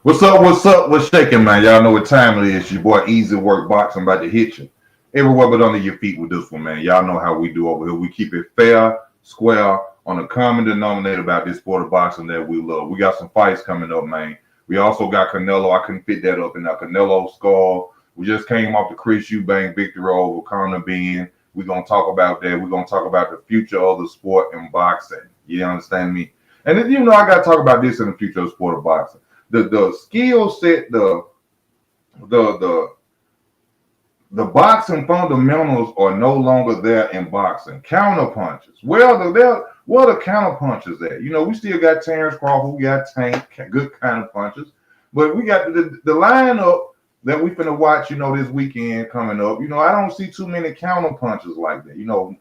What's up? What's up? What's shaking, man? Y'all know what time it is. Your boy Easy Work Boxing about to hit you. Everywhere but under your feet with this one, man. Y'all know how we do over here. We keep it fair, square, on a common denominator about this sport of boxing that we love. We got some fights coming up, man. We also got Canelo. I couldn't fit that up in our Canelo skull. We just came off the Chris Eubank victory over Conor Ben. We're going to talk about that. We're going to talk about the future of the sport in boxing. You understand me? And then, I got to talk about this in the future of the sport of boxing. The skill set, the boxing fundamentals are no longer there in boxing. Counter punches. Where the counter punches at? We still got Terrence Crawford, we got Tank, good counter punches, but we got the lineup that we finna watch. This weekend coming up. I don't see too many counter punches like that.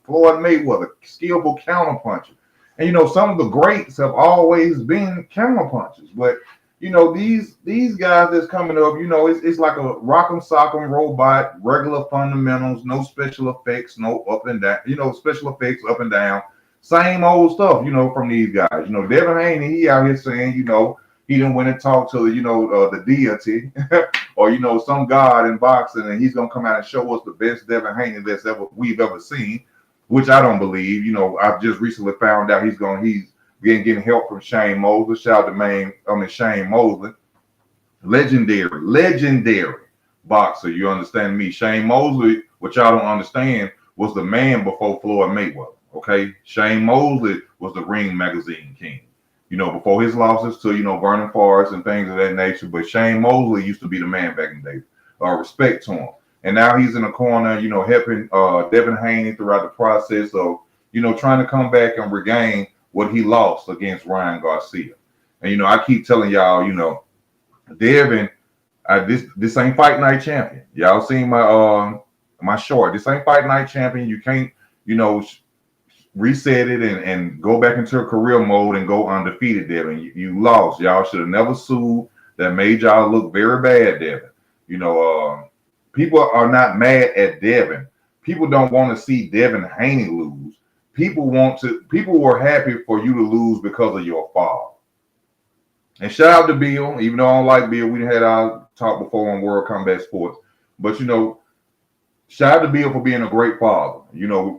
Floyd Mayweather, skillful counter puncher, and some of the greats have always been counter punches, but. These guys that's coming up, it's like a rock'em sock'em robot, regular fundamentals, no special effects, no up and down, special effects up and down, same old stuff, from these guys. Devin Haney, he out here saying, he didn't went and talk to the deity or some god in boxing, and he's gonna come out and show us the best Devin Haney we've ever seen, which I don't believe. I've just recently found out he's getting help from Shane Mosley. Shout out to Shane Mosley. Legendary boxer. You understand me? Shane Mosley, what y'all don't understand, was the man before Floyd Mayweather. Okay? Shane Mosley was the Ring Magazine king. Before his losses to, Vernon Forrest and things of that nature. But Shane Mosley used to be the man back in the day. Respect to him. And now he's in the corner, helping Devin Haney throughout the process of, trying to come back and regain what he lost against Ryan Garcia. And I keep telling y'all, Devin, this ain't fight night champion. Y'all seen my short. This ain't fight night champion. You can't, reset it and go back into a career mode and go undefeated, Devin. You lost. Y'all should have never sued. That made y'all look very bad, Devin. People are not mad at Devin. People don't want to see Devin Haney lose. People were happy for you to lose because of your fall. And shout out to Bill, even though I don't like Bill. We had our talk before on World Combat Sports. But, shout out to Bill for being a great father,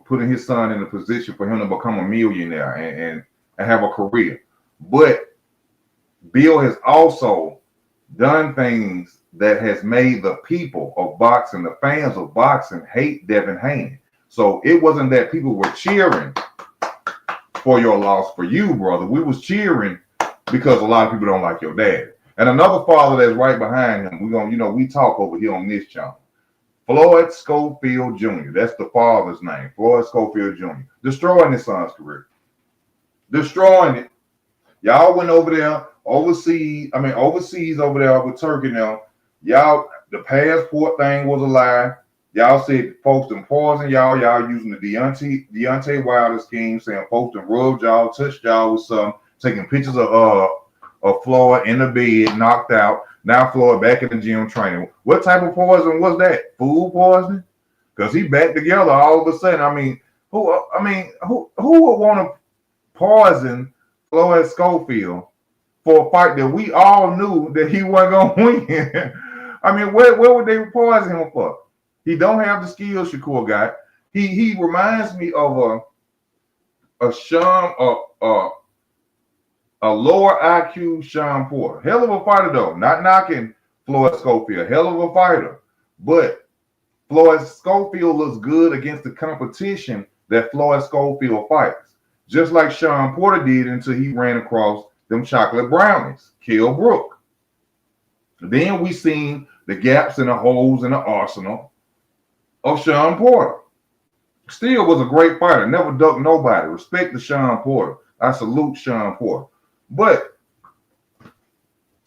putting his son in a position for him to become a millionaire and have a career. But Bill has also done things that has made the people of boxing, the fans of boxing, hate Devin Haney. So it wasn't that people were cheering for your loss for you, brother. We was cheering because a lot of people don't like your dad. And another father that's right behind him, we talk over here on this channel. Floyd Schofield Jr. That's the father's name. Floyd Schofield Jr. Destroying his son's career. Destroying it. Y'all went over there overseas over there with Turkey now. Y'all, the passport thing was a lie. Y'all said folks done poison y'all. Y'all using the Deontay Wilder scheme, saying folks done rubbed y'all, touched y'all with some, taking pictures of Floyd in the bed, knocked out. Now Floyd back in the gym training. What type of poison was that? Food poisoning? Because he back together all of a sudden. Who would want to poison Floyd Schofield for a fight that we all knew that he wasn't gonna win? Where would they poison him for? He don't have the skills Shakur got. He reminds me of a lower IQ Sean Porter. Hell of a fighter though. Not knocking Floyd Schofield. Hell of a fighter. But Floyd Schofield looks good against the competition that Floyd Schofield fights. Just like Sean Porter did until he ran across them chocolate brownies. Kell Brook. Then we seen the gaps and the holes in the arsenal of Sean Porter. Still was a great fighter. Never ducked nobody. Respect to Sean Porter. I salute Sean Porter. But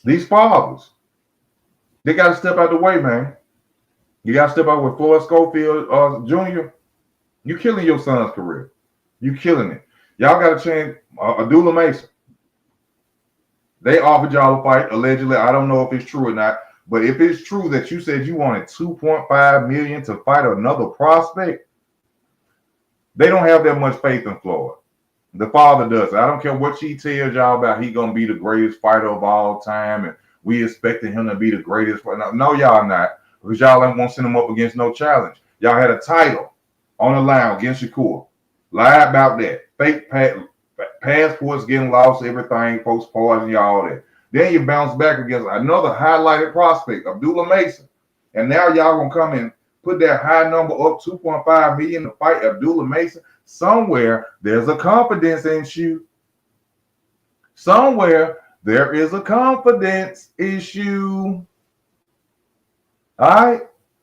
these fathers, they got to step out the way, man. You got to step out with Floyd Schofield Jr. You killing your son's career. You killing it. Y'all got to change Abdullah Mason. They offered y'all a fight, allegedly. I don't know if it's true or not. But if it's true that you said you wanted $2.5 million to fight another prospect, they don't have that much faith in Floyd. The father does. I don't care what she tells y'all about he gonna be the greatest fighter of all time and We expecting him to be the greatest. No, y'all not, because y'all ain't want to send him up against no challenge. Y'all had a title on the line against Shakur. Lie about that. Fake passports getting lost, everything, folks poison y'all that. Then you bounce back against another highlighted prospect, Abdullah Mason. And now y'all gonna come and put that high number up, 2.5 million to fight Abdullah Mason. Somewhere there's a confidence issue. Somewhere there is a confidence issue. All right?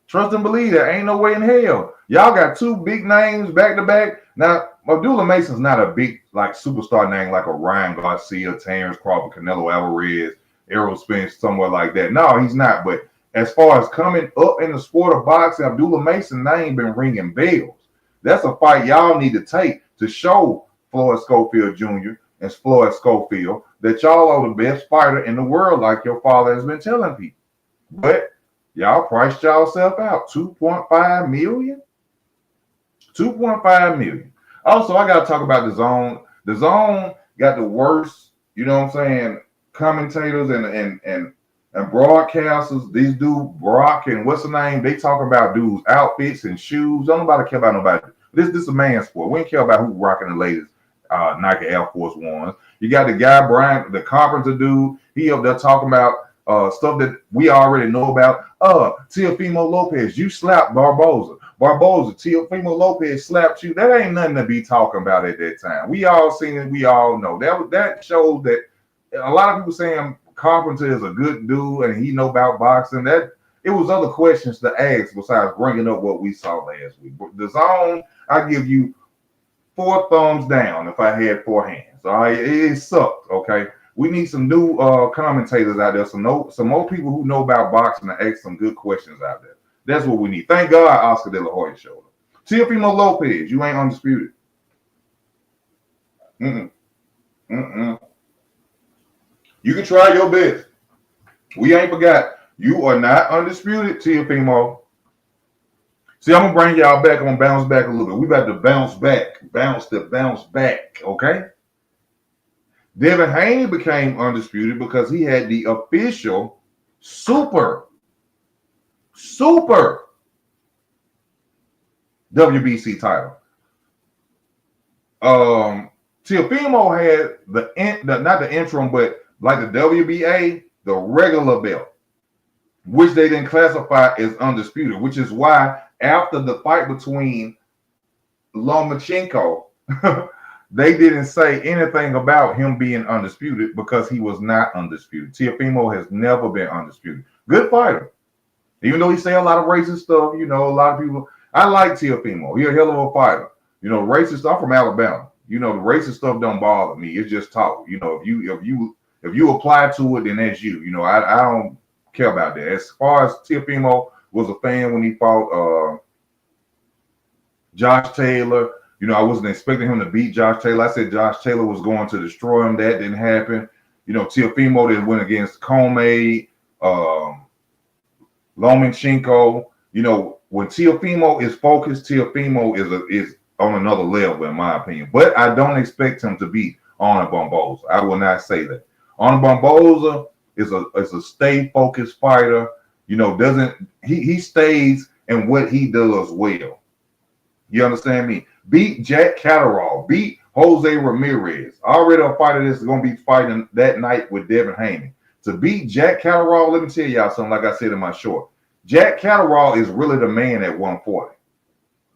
Trust and believe that. Ain't no way in hell. Y'all got two big names back to back. Now, Abdullah Mason's not a big, like, superstar name like a Ryan Garcia, Terrence Crawford, Canelo Alvarez, Errol Spence, somewhere like that. No, he's not. But as far as coming up in the sport of boxing, Abdullah Mason's name been ringing bells. That's a fight y'all need to take to show Floyd Schofield Jr. and Floyd Schofield that y'all are the best fighter in the world, like your father has been telling people. But y'all priced yourself out. 2.5 million? 2.5 million. Also, I got to talk about the Zone. The Zone got the worst, you know what I'm saying, commentators and broadcasters. These dudes, Brock and what's the name, they talk about dudes' outfits and shoes. Don't nobody care about nobody. This is a man sport. We ain't care about who rocking the latest Nike Air Force Ones. You got the guy, Brian, the carpenter dude. He up there talking about stuff that we already know about. Teofimo Lopez, you slapped Barboza. Teofimo Lopez slapped you. That ain't nothing to be talking about at that time. We all seen it. We all know. That shows that a lot of people saying Carpenter is a good dude and he know about boxing. That it was other questions to ask besides bringing up what we saw last week. But the Zone, I give you 4 thumbs down if I had 4 hands. All right, it sucked. Okay. We need some new commentators out there, some more people who know about boxing and ask some good questions out there. That's what we need. Thank God Oscar De La Hoya showed up. Teofimo Lopez, you ain't undisputed. You can try your best. We ain't forgot. You are not undisputed, Teofimo. See, I'm going to bring y'all back. I'm going to bounce back a little bit. We about to bounce back. Bounce back, okay? Devin Haney became undisputed because he had the official super WBC title. Teofimo had not the interim, but like the WBA, the regular belt, which they didn't classify as undisputed, which is why after the fight between Lomachenko, they didn't say anything about him being undisputed because he was not undisputed. Teofimo has never been undisputed. Good fighter. Even though he say a lot of racist stuff, you know, a lot of people. I like Teofimo. He's a hell of a fighter. You know, racist stuff from Alabama. You know, the racist stuff don't bother me. It's just talk. You know, if you apply to it, then that's you. You know, I don't care about that. As far as Teofimo was a fan when he fought Josh Taylor. You know, I wasn't expecting him to beat Josh Taylor. I said Josh Taylor was going to destroy him. That didn't happen. You know, Teofimo then went against Comey, Lomachenko. You know, when Teofimo is focused, Teofimo is on another level, in my opinion. But I don't expect him to beat Arnold Barboza. I will not say that. Arnold Barboza is a stay focused fighter. You know, he stays in what he does well. You understand me? Beat Jack Catterall. Beat Jose Ramirez. Already a fighter that's going to be fighting that night with Devin Haney. To beat Jack Catterall, let me tell y'all something like I said in my short. Jack Catterall is really the man at 140.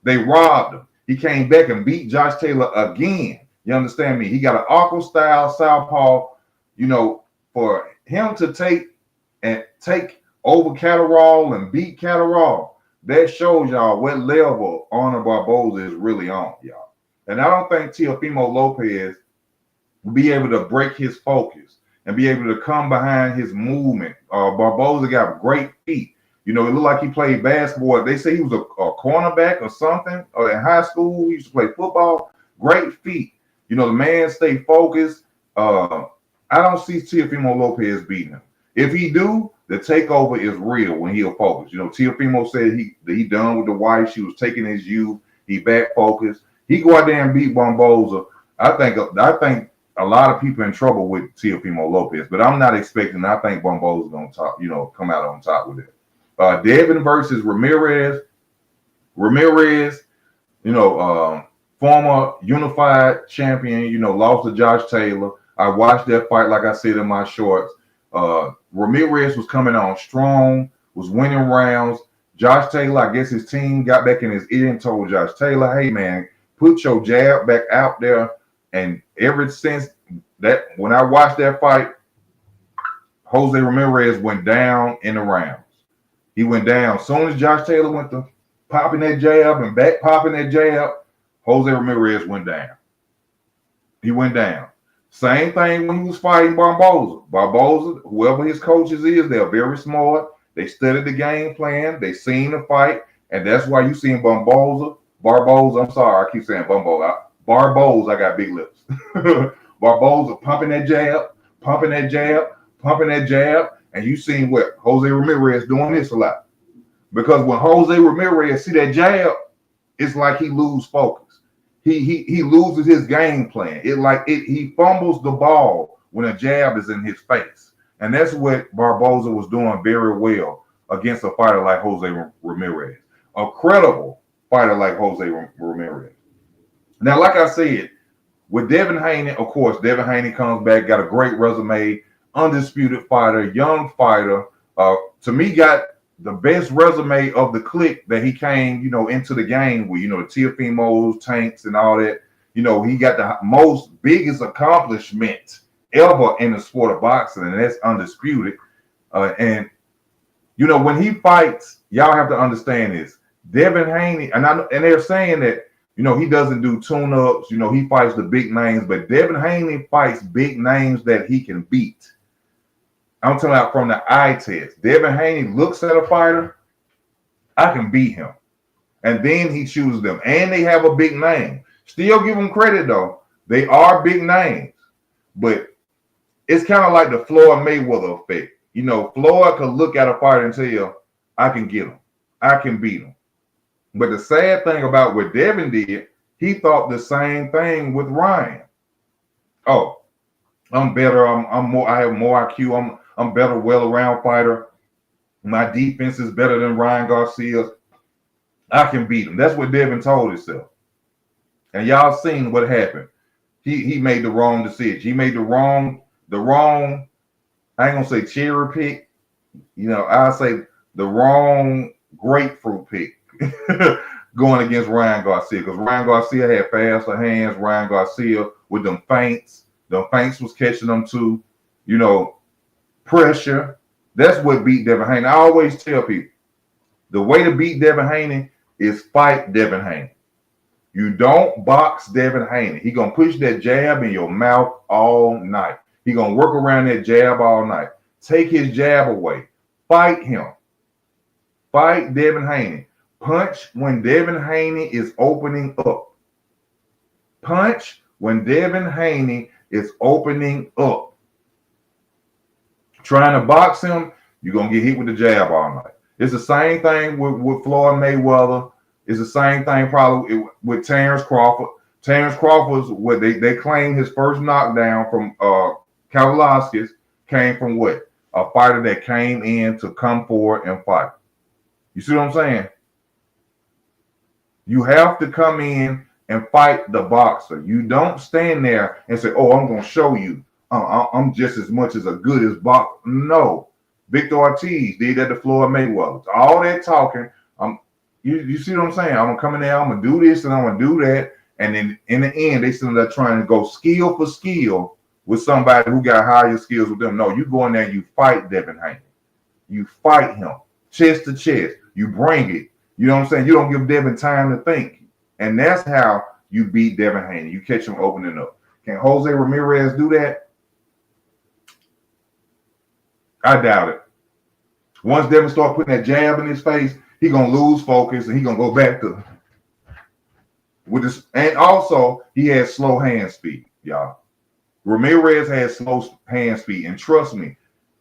They robbed him. He came back and beat Josh Taylor again. You understand me? He got an awkward style, southpaw. You know, for him to take over Catterall and beat Catterall, that shows y'all what level Arnold Barboza is really on, y'all. And I don't think Teofimo Lopez will be able to break his focus and be able to come behind his movement. Barboza got great feet. You know, it looked like he played basketball. They say he was a cornerback or something. Or in high school, he used to play football. Great feet. You know, the man stayed focused. I don't see Teofimo Lopez beating him. If he do, the takeover is real when he'll focus. You know, Teofimo said he done with the wife. She was taking his youth. He back focused. He go out there and beat Barboza. I think a lot of people in trouble with Teofimo Lopez, but I'm not expecting. I think Barboza is going to come out on top with it. Devin versus Ramirez. Ramirez, former unified champion, lost to Josh Taylor. I watched that fight, like I said in my shorts. Ramirez was coming on strong, was winning rounds. Josh Taylor, I guess his team got back in his ear and told Josh Taylor, hey, man, put your jab back out there. And ever since that, when I watched that fight, Jose Ramirez went down in the rounds. He went down. As soon as Josh Taylor went to popping that jab and back popping that jab, Jose Ramirez went down. He went down. Same thing when he was fighting Barboza. Barboza, whoever his coaches is, they're very smart. They studied the game plan. They seen the fight. And that's why you seen Barboza, I'm sorry, I keep saying Barboza, I got big lips. Barboza pumping that jab. And you seen what Jose Ramirez doing this a lot. Because when Jose Ramirez see that jab, it's like he lose focus. He loses his game plan. He fumbles the ball when a jab is in his face. And that's what Barboza was doing very well against a fighter like Jose Ramirez. A credible fighter like Jose Ramirez. Now, like I said, with Devin Haney, of course, Devin Haney comes back, got a great resume, undisputed fighter, young fighter. To me, got the best resume of the clique that he came, into the game with, the Teofimos, Tanks, and all that. He got the most biggest accomplishment ever in the sport of boxing, and that's undisputed. And when he fights, y'all have to understand this. Devin Haney, and they're saying that, he doesn't do tune-ups, he fights the big names, but Devin Haney fights big names that he can beat. I'm talking about from the eye test. Devin Haney looks at a fighter, I can beat him. And then he chooses them. And they have a big name. Still give them credit, though. They are big names. But it's kind of like the Floyd Mayweather effect. Floyd could look at a fighter and tell, I can get him. I can beat him. But the sad thing about what Devin did, he thought the same thing with Ryan. Oh, I'm better. I have more IQ. I'm better, well-around fighter. My defense is better than Ryan Garcia's. I can beat him. That's what Devin told himself. And y'all seen what happened. He made the wrong decision. He made the wrong, I ain't gonna say cherry pick. I'll say the wrong grapefruit pick going against Ryan Garcia. Because Ryan Garcia had faster hands. Ryan Garcia with them feints. The feints was catching them too. Pressure. That's what beat Devin Haney. I always tell people, the way to beat Devin Haney is fight Devin Haney. You don't box Devin Haney. He going to push that jab in your mouth all night. He going to work around that jab all night. Take his jab away. Fight him. Fight Devin Haney. Punch when Devin Haney is opening up. Punch when Devin Haney is opening up. Trying to box him, you're going to get hit with the jab all night. It's the same thing with Floyd Mayweather. It's the same thing probably with Terrence Crawford. Terrence Crawford's what they claim his first knockdown from Kavaliauskas came from what? A fighter that came in to come forward and fight. You see what I'm saying? You have to come in and fight the boxer. You don't stand there and say, oh, I'm going to show you. I'm just as much as a good as boxer. No. Victor Ortiz did that to Floyd Mayweather. All that talking, you see what I'm saying? I'm going to come in there, I'm going to do this and I'm going to do that. And then in the end, they still there trying to go skill for skill with somebody who got higher skills with them. No, you go in there and you fight Devin Haney. You fight him chest to chest. You bring it. You know what I'm saying? You don't give Devin time to think. And that's how you beat Devin Haney. You catch him opening up. Can Jose Ramirez do that? I doubt it. Once Devin start putting that jab in his face, he gonna lose focus and he gonna go back to with this. And also, he has slow hand speed, y'all. Ramirez has slow hand speed, and trust me,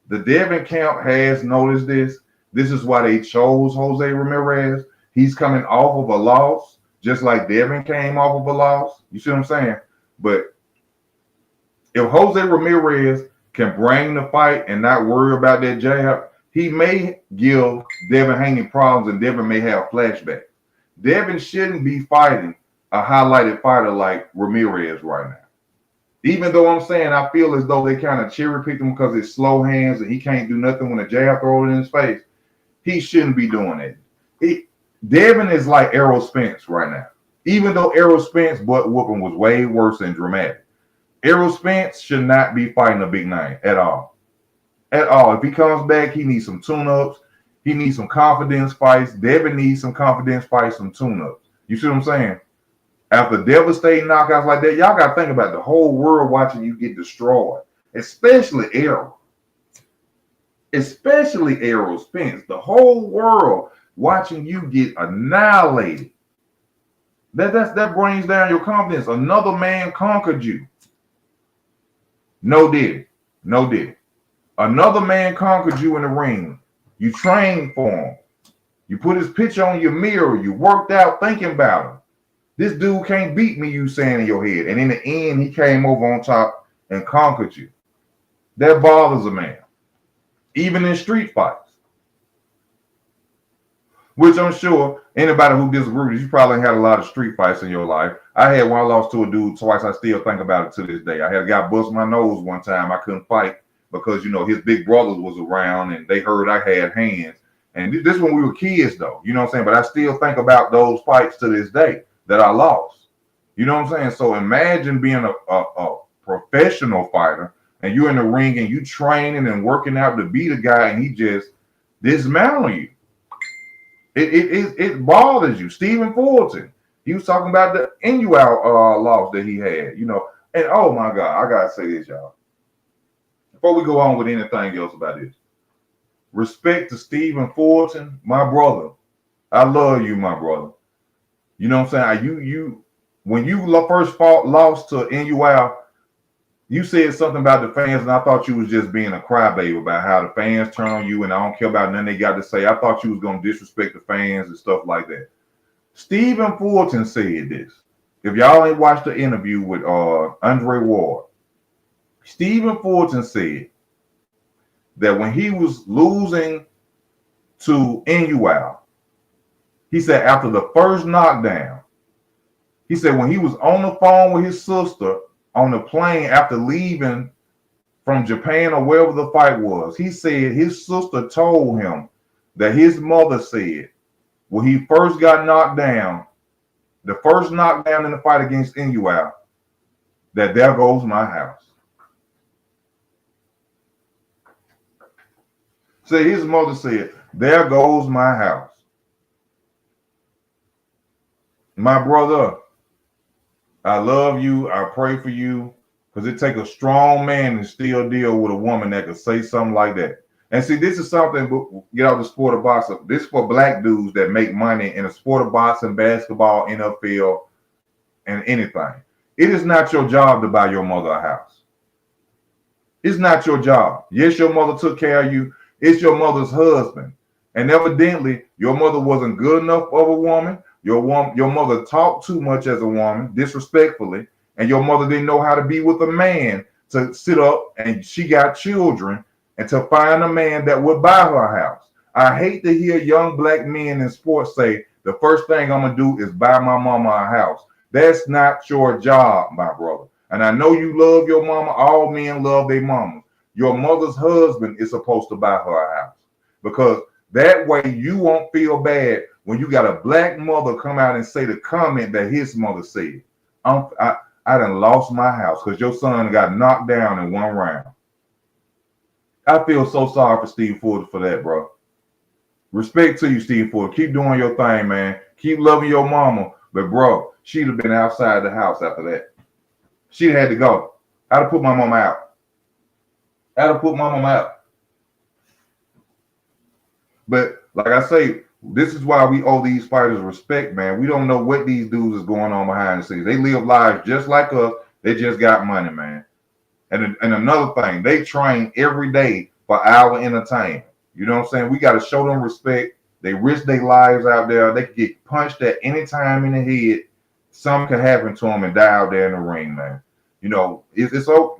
the Devin camp has noticed this. This is why they chose Jose Ramirez. He's coming off of a loss, just like Devin came off of a loss. You see what I'm saying? But If Jose Ramirez can bring the fight and not worry about that jab, he may give Devin Haney problems and Devin may have flashbacks. Devin shouldn't be fighting a highlighted fighter like Ramirez right now. Even though I'm saying I feel as though they kind of cherry picked him because it's slow hands and he can't do nothing when a jab throws it in his face, he shouldn't be doing it. Devin is like Errol Spence right now. Even though Errol Spence butt whooping was way worse and dramatic, Errol Spence should not be fighting a big name at all. At all. If he comes back, he needs some tune-ups. He needs some confidence fights. Devin needs some confidence fights, some tune-ups. You see what I'm saying? After devastating knockouts like that, y'all got to think about the whole world watching you get destroyed, especially Errol. Especially Errol Spence. The whole world watching you get annihilated. That brings down your confidence. Another man conquered you. No did. Another man conquered you in the ring. You trained for him. You put his picture on your mirror. You worked out thinking about him. This dude can't beat me, you saying in your head. And in the end, he came over on top and conquered you. That bothers a man. Even in street fights. Which I'm sure anybody who disagrees, you probably had a lot of street fights in your life. I had one I lost to a dude twice. I still think about it to this day. I had a guy bust my nose one time. I couldn't fight because, his big brothers was around and they heard I had hands. And this when we were kids, though. You know what I'm saying? But I still think about those fights to this day that I lost. You know what I'm saying? So imagine being a professional fighter and you're in the ring and you training and working out to beat a guy and he just dismantle you. It bothers you. Stephen Fulton, he was talking about the Inuit loss that he had, And oh my God, I gotta say this, y'all. Before we go on with anything else about this, respect to Stephen Fulton, my brother. I love you, my brother. You know what I'm saying? When you first lost to Inuit, you said something about the fans, and I thought you was just being a crybaby about how the fans turn on you, and I don't care about nothing they got to say. I thought you was going to disrespect the fans and stuff like that. Stephen Fulton said this. If y'all ain't watched the interview with Andre Ward, Stephen Fulton said that when he was losing to Inuit, he said after the first knockdown, he said when he was on the phone with his sister on the plane after leaving from Japan or wherever the fight was, he said his sister told him that his mother said when he first got knocked down, the first knockdown in the fight against Inuit, that there goes my house. So his mother said, there goes my house. My brother, I love you. I pray for you because it takes a strong man to still deal with a woman that could say something like that. And see, this is something, get out of the sport of boxing. This is for black dudes that make money in the sport of boxing, basketball, NFL, and anything. It is not your job to buy your mother a house. It's not your job. Yes, your mother took care of you. It's your mother's husband. And evidently, your mother wasn't good enough of a woman. Your mother talked too much as a woman, disrespectfully, and your mother didn't know how to be with a man to sit up, and she got children, and to find a man that would buy her a house. I hate to hear young black men in sports say, the first thing I'm going to do is buy my mama a house. That's not your job, my brother. And I know you love your mama. All men love their mama. Your mother's husband is supposed to buy her a house because that way you won't feel bad when you got a black mother come out and say the comment that his mother said. I done lost my house because your son got knocked down in one round. I feel so sorry for Steve Ford for that, bro. Respect to you, Steve Ford. Keep doing your thing, man. Keep loving your mama. But, bro, she'd have been outside the house after that. She'd had to go. I'd have put my mama out. But, like I say, this is why we owe these fighters respect, man. We don't know what these dudes is going on behind the scenes. They live lives just like us. They just got money, man. And another thing, they train every day for our entertainment. You know what I'm saying? We got to show them respect. They risk their lives out there. They could get punched at any time in the head. Something could happen to them and die out there in the ring, man. It's so,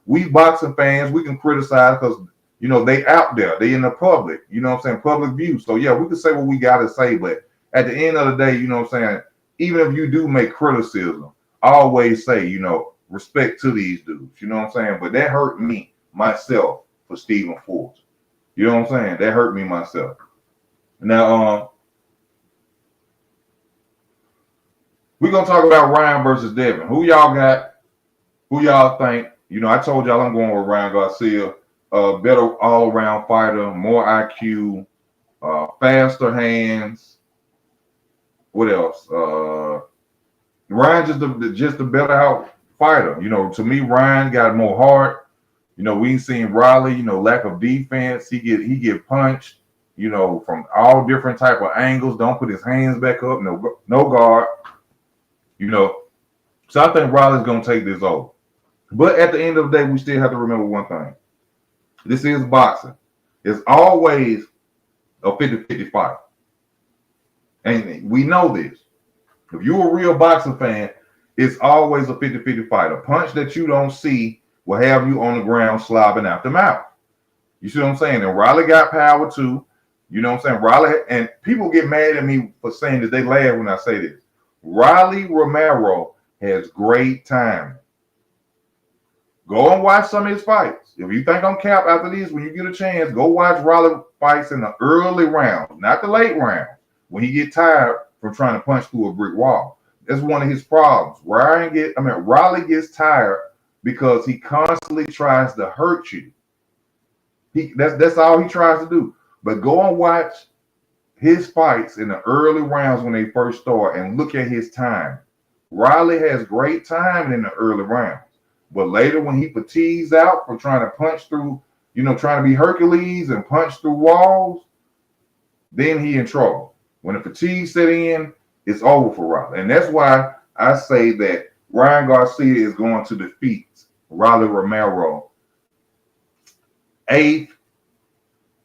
we boxing fans, we can criticize because, they out there, they in the public, what I'm saying, public view. So yeah, we can say what we got to say, but at the end of the day, what I'm saying, even if you do make criticism, I always say, respect to these dudes, what I'm saying? But that hurt me myself for Stephen Fulton. You know what I'm saying? That hurt me myself. Now, we're gonna talk about Ryan versus Devin. Who y'all got? Who y'all think? I told y'all I'm going with Ryan Garcia. Better all-around fighter, more IQ, faster hands. What else? Ryan just a better out fighter. To me, Ryan got more heart. We ain't seen Riley. Lack of defense. He get punched. From all different type of angles. Don't put his hands back up. No guard. So I think Riley's gonna take this over. But at the end of the day, we still have to remember one thing. This is boxing. It's always a 50-50 fight. And we know this. If you're a real boxing fan, it's always a 50-50 fight. A punch that you don't see will have you on the ground slobbing out the mouth. You see what I'm saying? And Riley got power too. You know what I'm saying? Riley, and people get mad at me for saying this. They laugh when I say this. Riley Romero has great timing. Go and watch some of his fights. If you think I'm capped after this, when you get a chance, go watch Riley fights in the early rounds, not the late rounds, when he get tired from trying to punch through a brick wall. That's one of his problems. Riley gets tired because he constantly tries to hurt you. That's all he tries to do. But go and watch his fights in the early rounds when they first start and look at his time. Riley has great time in the early rounds. But later when he fatigues out from trying to punch through, trying to be Hercules and punch through walls, then he in trouble. When the fatigue set in, it's over for Riley. And that's why I say that Ryan Garcia is going to defeat Riley Romero 8th.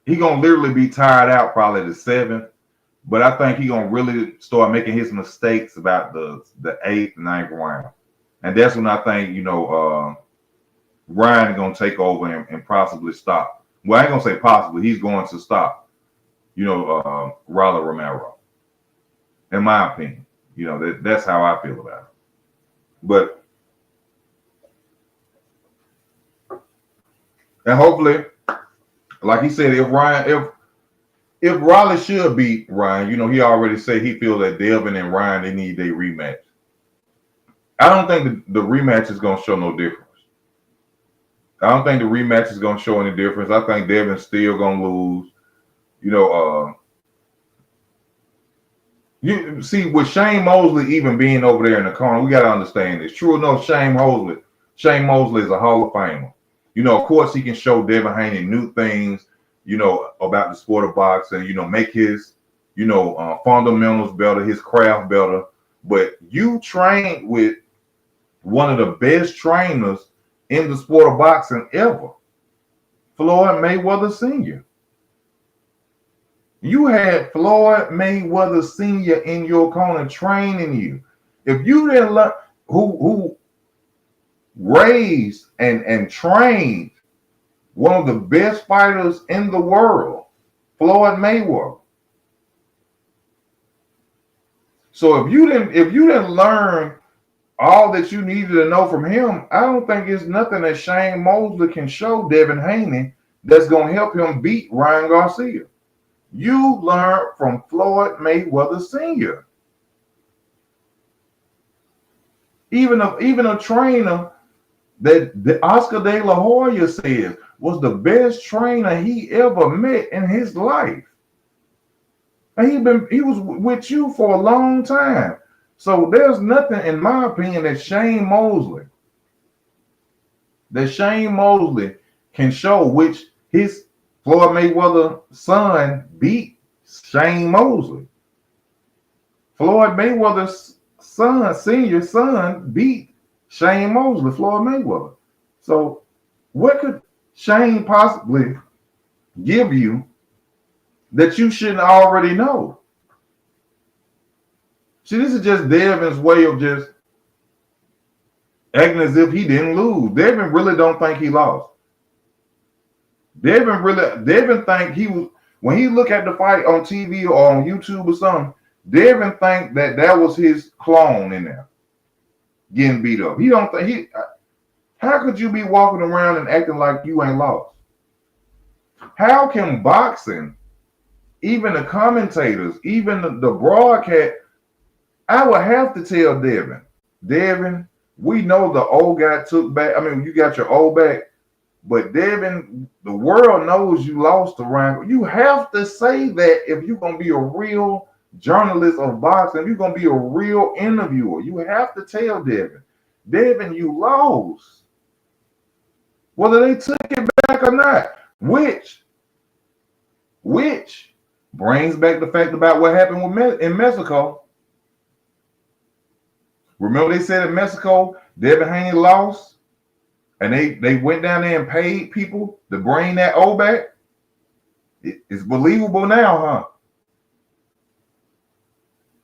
He's going to literally be tired out probably the 7th. But I think he's going to really start making his mistakes about the 8th, 9th round. And that's when I think, Ryan is going to take over and possibly stop. Well, I ain't going to say possibly. He's going to stop, Riley Romero. In my opinion. That's how I feel about it. But, and hopefully, like he said, if Riley should beat Ryan, he already said he feels that Devin and Ryan, they need their rematch. I don't think the rematch is going to show no difference. I don't think the rematch is going to show any difference. I think Devin's still going to lose. You see, with Shane Mosley even being over there in the corner, we got to understand this. True enough, Shane Mosley is a Hall of Famer. Of course, he can show Devin Haney new things, about the sport of boxing, make his, fundamentals better, his craft better. But you trained with one of the best trainers in the sport of boxing ever, Floyd Mayweather Sr. You had Floyd Mayweather Sr. in your corner training you. If you didn't learn who raised and trained one of the best fighters in the world, Floyd Mayweather. So if you didn't learn all that you needed to know from him, I don't think it's nothing that Shane Mosley can show Devin Haney that's going to help him beat Ryan Garcia. You learned from Floyd Mayweather Sr. Even a trainer that Oscar De La Hoya says was the best trainer he ever met in his life. And he was with you for a long time. So there's nothing, in my opinion, that Shane Mosley can show, which his Floyd Mayweather son beat Shane Mosley. Floyd Mayweather's senior son beat Shane Mosley, Floyd Mayweather. So what could Shane possibly give you that you shouldn't already know? See, this is just Devin's way of just acting as if he didn't lose. Devin really don't think he lost. Devin think he was, when he look at the fight on TV or on YouTube or something, Devin think that was his clone in there getting beat up. He don't think how could you be walking around and acting like you ain't lost? How can boxing, even the commentators, even the broadcast, I would have to tell Devin, we know the old guy took back. I mean, you got your old back, but Devin, the world knows you lost to Ryan. You have to say that if you're going to be a real journalist of boxing, if you're going to be a real interviewer, you have to tell Devin, you lost. Whether they took it back or not, which brings back the fact about what happened in Mexico. Remember they said in Mexico, Devin Haney lost, and they went down there and paid people to bring that O back? It's believable now, huh?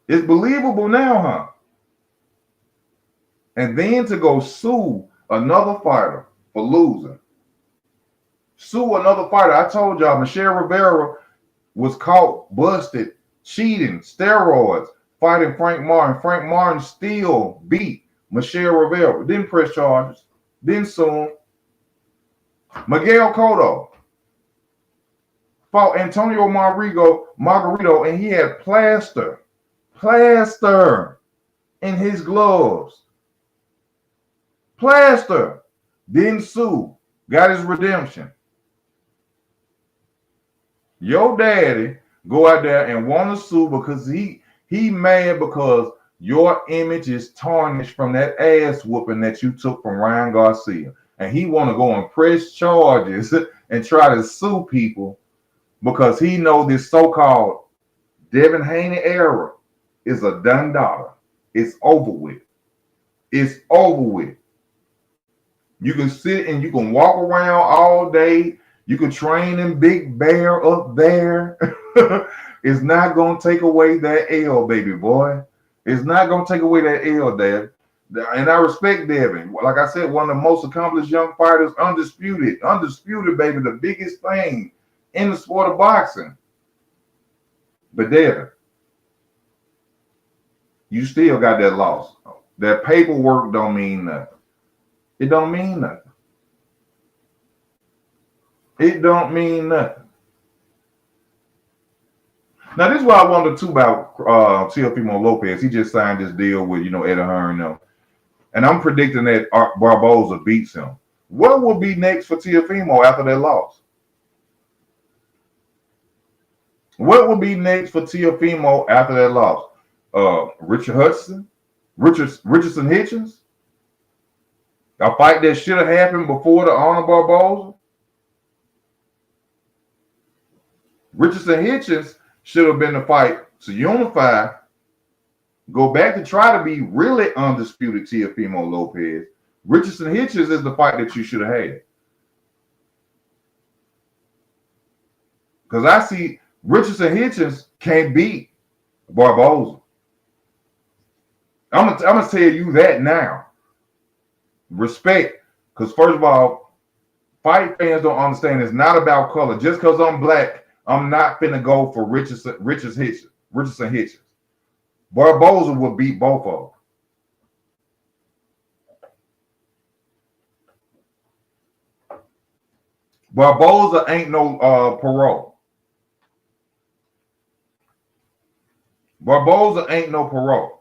It's believable now, huh? And then to go sue another fighter for losing. Sue another fighter. I told y'all, Michelle Rivera was caught, busted, cheating, steroids, fighting Frank Martin. Frank Martin still beat Michelle Rivera. Didn't press charges. Didn't sue him. Miguel Cotto fought Antonio Margarito, and he had plaster in his gloves. Plaster. Didn't sue. Got his redemption. Your daddy go out there and want to sue because he mad because your image is tarnished from that ass whooping that you took from Ryan Garcia. And he want to go and press charges and try to sue people because he know this so-called Devin Haney era is a done daughter. It's over with. It's over with. You can sit and you can walk around all day. You can train in Big Bear up there. It's not going to take away that L, baby boy. It's not going to take away that L, Dad. And I respect Devin. Like I said, one of the most accomplished young fighters, undisputed, baby, the biggest thing in the sport of boxing. But Devin, you still got that loss. That paperwork don't mean nothing. It don't mean nothing. It don't mean nothing. Now, this is what I wonder too about Teofimo Lopez. He just signed this deal with, Eddie Hearn. And I'm predicting that Barboza beats him. What will be next for Teofimo after that loss? What will be next for Teofimo after that loss? Richardson Hitchens? A fight that should have happened before the Honor Barboza? Richardson Hitchens should have been the fight to unify, go back to try to be really undisputed Teofimo Lopez. Richardson Hitchens is the fight that you should have had. Because I see Richardson Hitchens can't beat Barboza. I'm gonna tell you that now. Respect. Because first of all, fight fans don't understand it's not about color. Just because I'm black, I'm not finna go for Richardson Hitchens. Barboza will beat both of them. Barboza ain't no parole. Barboza ain't no parole.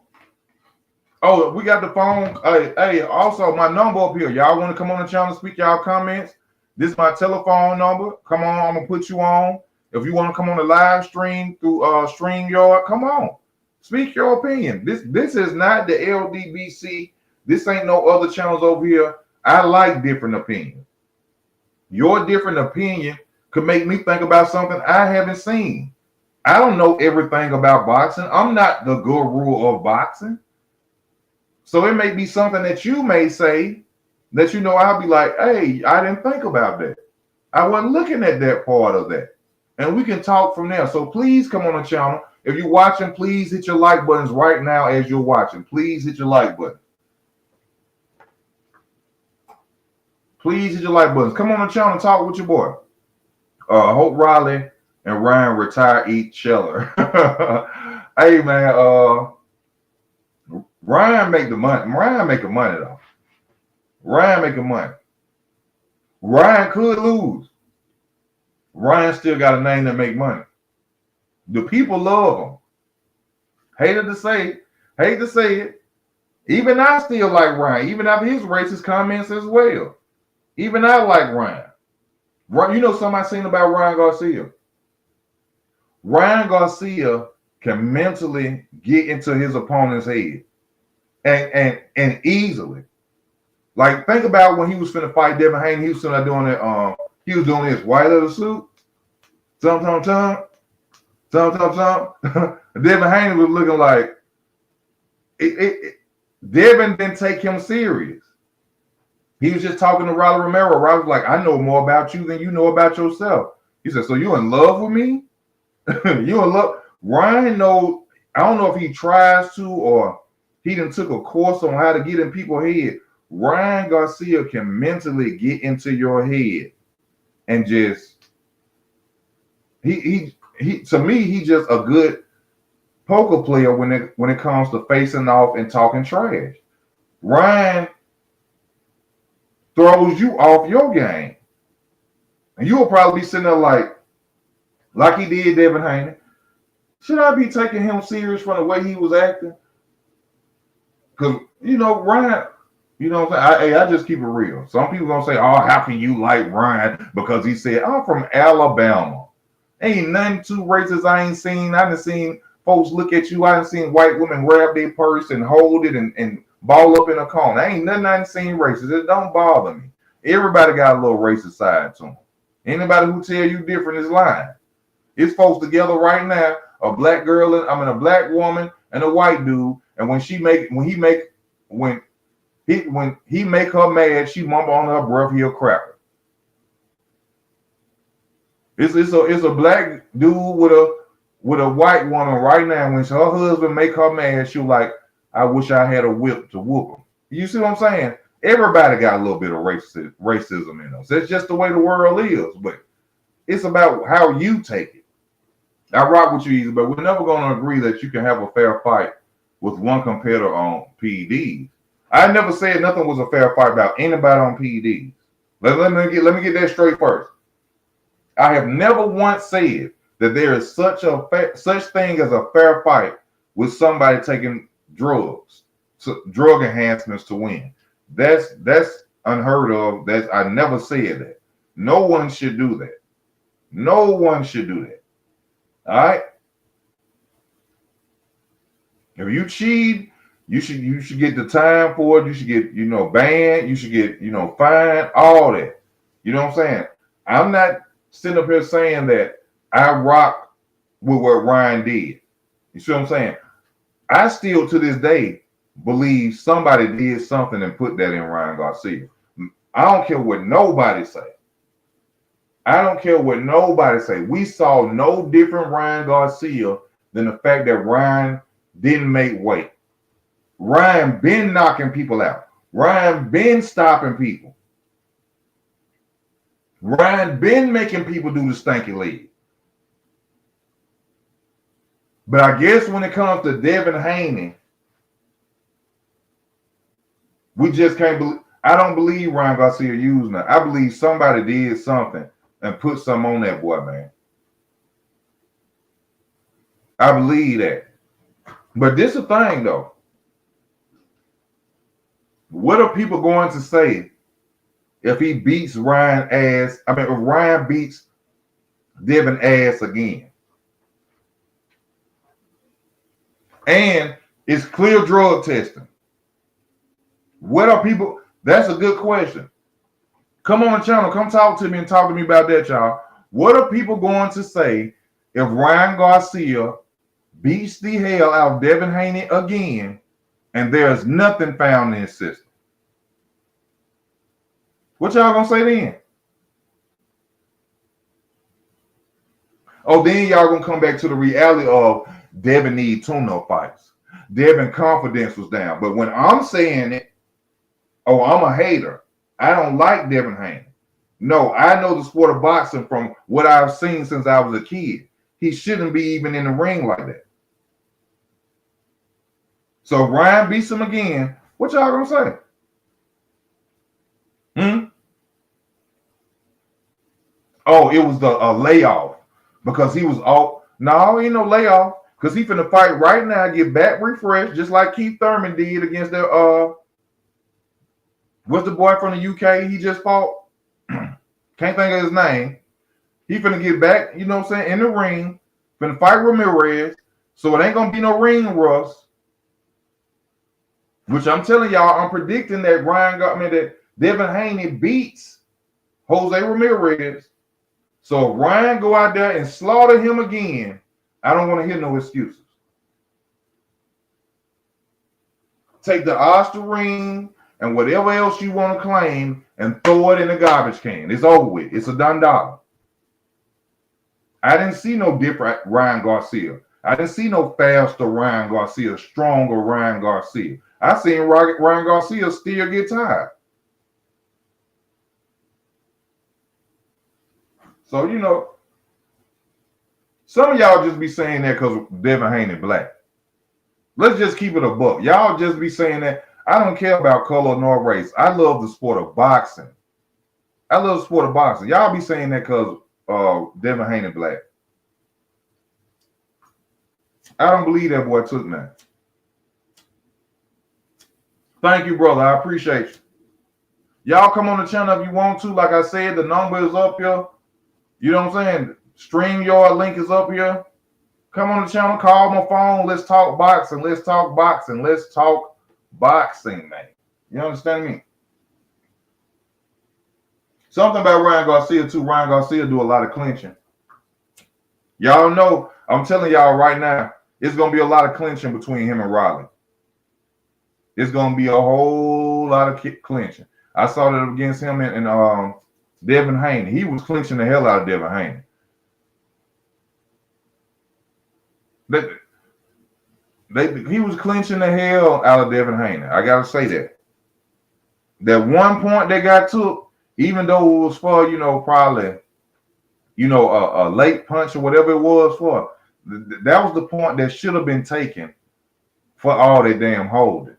Oh, we got the phone. Hey, also my number up here. Y'all want to come on the channel, speak y'all comments? This is my telephone number. Come on, I'm gonna put you on. If you want to come on the live stream through StreamYard, come on. Speak your opinion. This is not the LDBC. This ain't no other channels over here. I like different opinions. Your different opinion could make me think about something I haven't seen. I don't know everything about boxing. I'm not the guru of boxing. So it may be something that you may say that, I'll be like, hey, I didn't think about that. I wasn't looking at that part of that. And we can talk from there. So please come on the channel. If you're watching, please hit your like buttons right now as you're watching. Please hit your like button. Please hit your like buttons. Come on the channel and talk with your boy. Hope Riley and Ryan retire each other. Hey man, Ryan make the money. Ryan making money though. Ryan making money. Ryan could lose. Ryan still got a name that make money. The people love him. Hate to say it. Even I still like Ryan, even after his racist comments as well. Even I like Ryan. You know something I seen about Ryan Garcia? Ryan Garcia can mentally get into his opponent's head. And easily. Like, think about when he was finna fight Devin Haney, he was finna doing it, he was doing this white little suit. Devin Haney was looking like Devin didn't take him serious. He was just talking to Ramirez. Ramirez was like, I know more about you than you know about yourself. He said, so you in love with me? You in love? Ryan knows, I don't know if he tries to or he done took a course on how to get in people's head. Ryan Garcia can mentally get into your head and just he to me, he's just a good poker player when it comes to facing off and talking trash. Ryan throws you off your game. And you will probably be sitting there like he did Devin Haney. Should I be taking him serious from the way he was acting? Because, Ryan, what I'm saying? I just keep it real. Some people going to say, oh, how can you like Ryan? Because he said, I'm from Alabama. Ain't nothing too racist I ain't seen. I done seen folks look at you. I done seen white women grab their purse and hold it and ball up in a corner. Ain't nothing I ain't seen racist. It don't bother me. Everybody got a little racist side to them. Anybody who tell you different is lying. It's folks together right now, a black woman and a white dude, and when he make her mad, she mumble on her breath, he a cracker. It's a black dude with a white woman right now. When her husband make her mad, she'll like, I wish I had a whip to whoop him. You see what I'm saying? Everybody got a little bit of racism in us. That's just the way the world is. But it's about how you take it. I rock with you easy, but we're never going to agree that you can have a fair fight with one competitor on PEDs. I never said nothing was a fair fight about anybody on PEDs. Let me get that straight first. I have never once said that there is such thing as a fair fight with somebody taking drugs, drug enhancements to win. That's unheard of. I never said that. No one should do that. No one should do that. All right. If you cheat, you should get the time for it. You should get banned. You should get fined. All that. You know what I'm saying? I'm not sitting up here saying that I rock with what Ryan did. You see what I'm saying? I still to this day believe somebody did something and put that in Ryan Garcia. I don't care what nobody say. I don't care what nobody say. We saw no different Ryan Garcia than the fact that Ryan didn't make weight. Ryan been knocking people out. Ryan been stopping people. Ryan been making people do the stanky leg. But I guess when it comes to Devin Haney, we just can't believe. I don't believe Ryan Garcia using that. I believe somebody did something and put something on that boy, man. I believe that. But this is the thing, though. What are people going to say if he beats Ryan ass? I mean, if Ryan beats Devin ass again? And it's clear drug testing. What are people? That's a good question. Come on the channel. Come talk to me and talk to me about that, y'all. What are people going to say if Ryan Garcia beats the hell out of Devin Haney again and there's nothing found in his system? What y'all gonna say then? Oh, then y'all gonna come back to the reality of Devin need tune-up fights. Devin confidence was down. But when I'm saying it, oh, I'm a hater. I don't like Devin Haney. No, I know the sport of boxing from what I've seen since I was a kid. He shouldn't be even in the ring like that. So if Ryan beats him again, what y'all gonna say? Oh, it was a layoff because he was off. No, ain't no layoff because he finna fight right now, get back refreshed, just like Keith Thurman did against the what's the boy from the UK he just fought? Can't think of his name. He finna get back, you know what I'm saying, in the ring, finna fight Ramirez. So it ain't gonna be no ring rust. Which I'm telling y'all, I'm predicting that that Devin Haney beats Jose Ramirez. So if Ryan go out there and slaughter him again, I don't want to hear no excuses. Take the Oscar ring and whatever else you want to claim and throw it in the garbage can. It's over with. It's a done dollar. I didn't see no different Ryan Garcia. I didn't see no faster Ryan Garcia, stronger Ryan Garcia. I seen Ryan Garcia still get tired. So, you know, some of y'all just be saying that because Devin Haney black. Let's just keep it a buck. Y'all just be saying that. I don't care about color nor race. I love the sport of boxing. I love the sport of boxing. Y'all be saying that because Devin Haney black. I don't believe that boy took that. Thank you, brother. I appreciate you. Y'all come on the channel if you want to. Like I said, the number is up here. You know what I'm saying? StreamYard link is up here. Come on the channel, call my phone. Let's talk boxing. Let's talk boxing. Let's talk boxing, man. You understand me? Something about Ryan Garcia, too. Ryan Garcia do a lot of clinching. Y'all know, I'm telling y'all right now, it's going to be a lot of clinching between him and Riley. It's going to be a whole lot of clinching. I saw that against him and Devin Haney. He was clinching the hell out of Devin Haney. He was clinching the hell out of Devin Haney. I got to say that. That one point they got took, even though it was for, you know, probably, you know, a late punch or whatever it was for, that was the point that should have been taken for all that damn holding.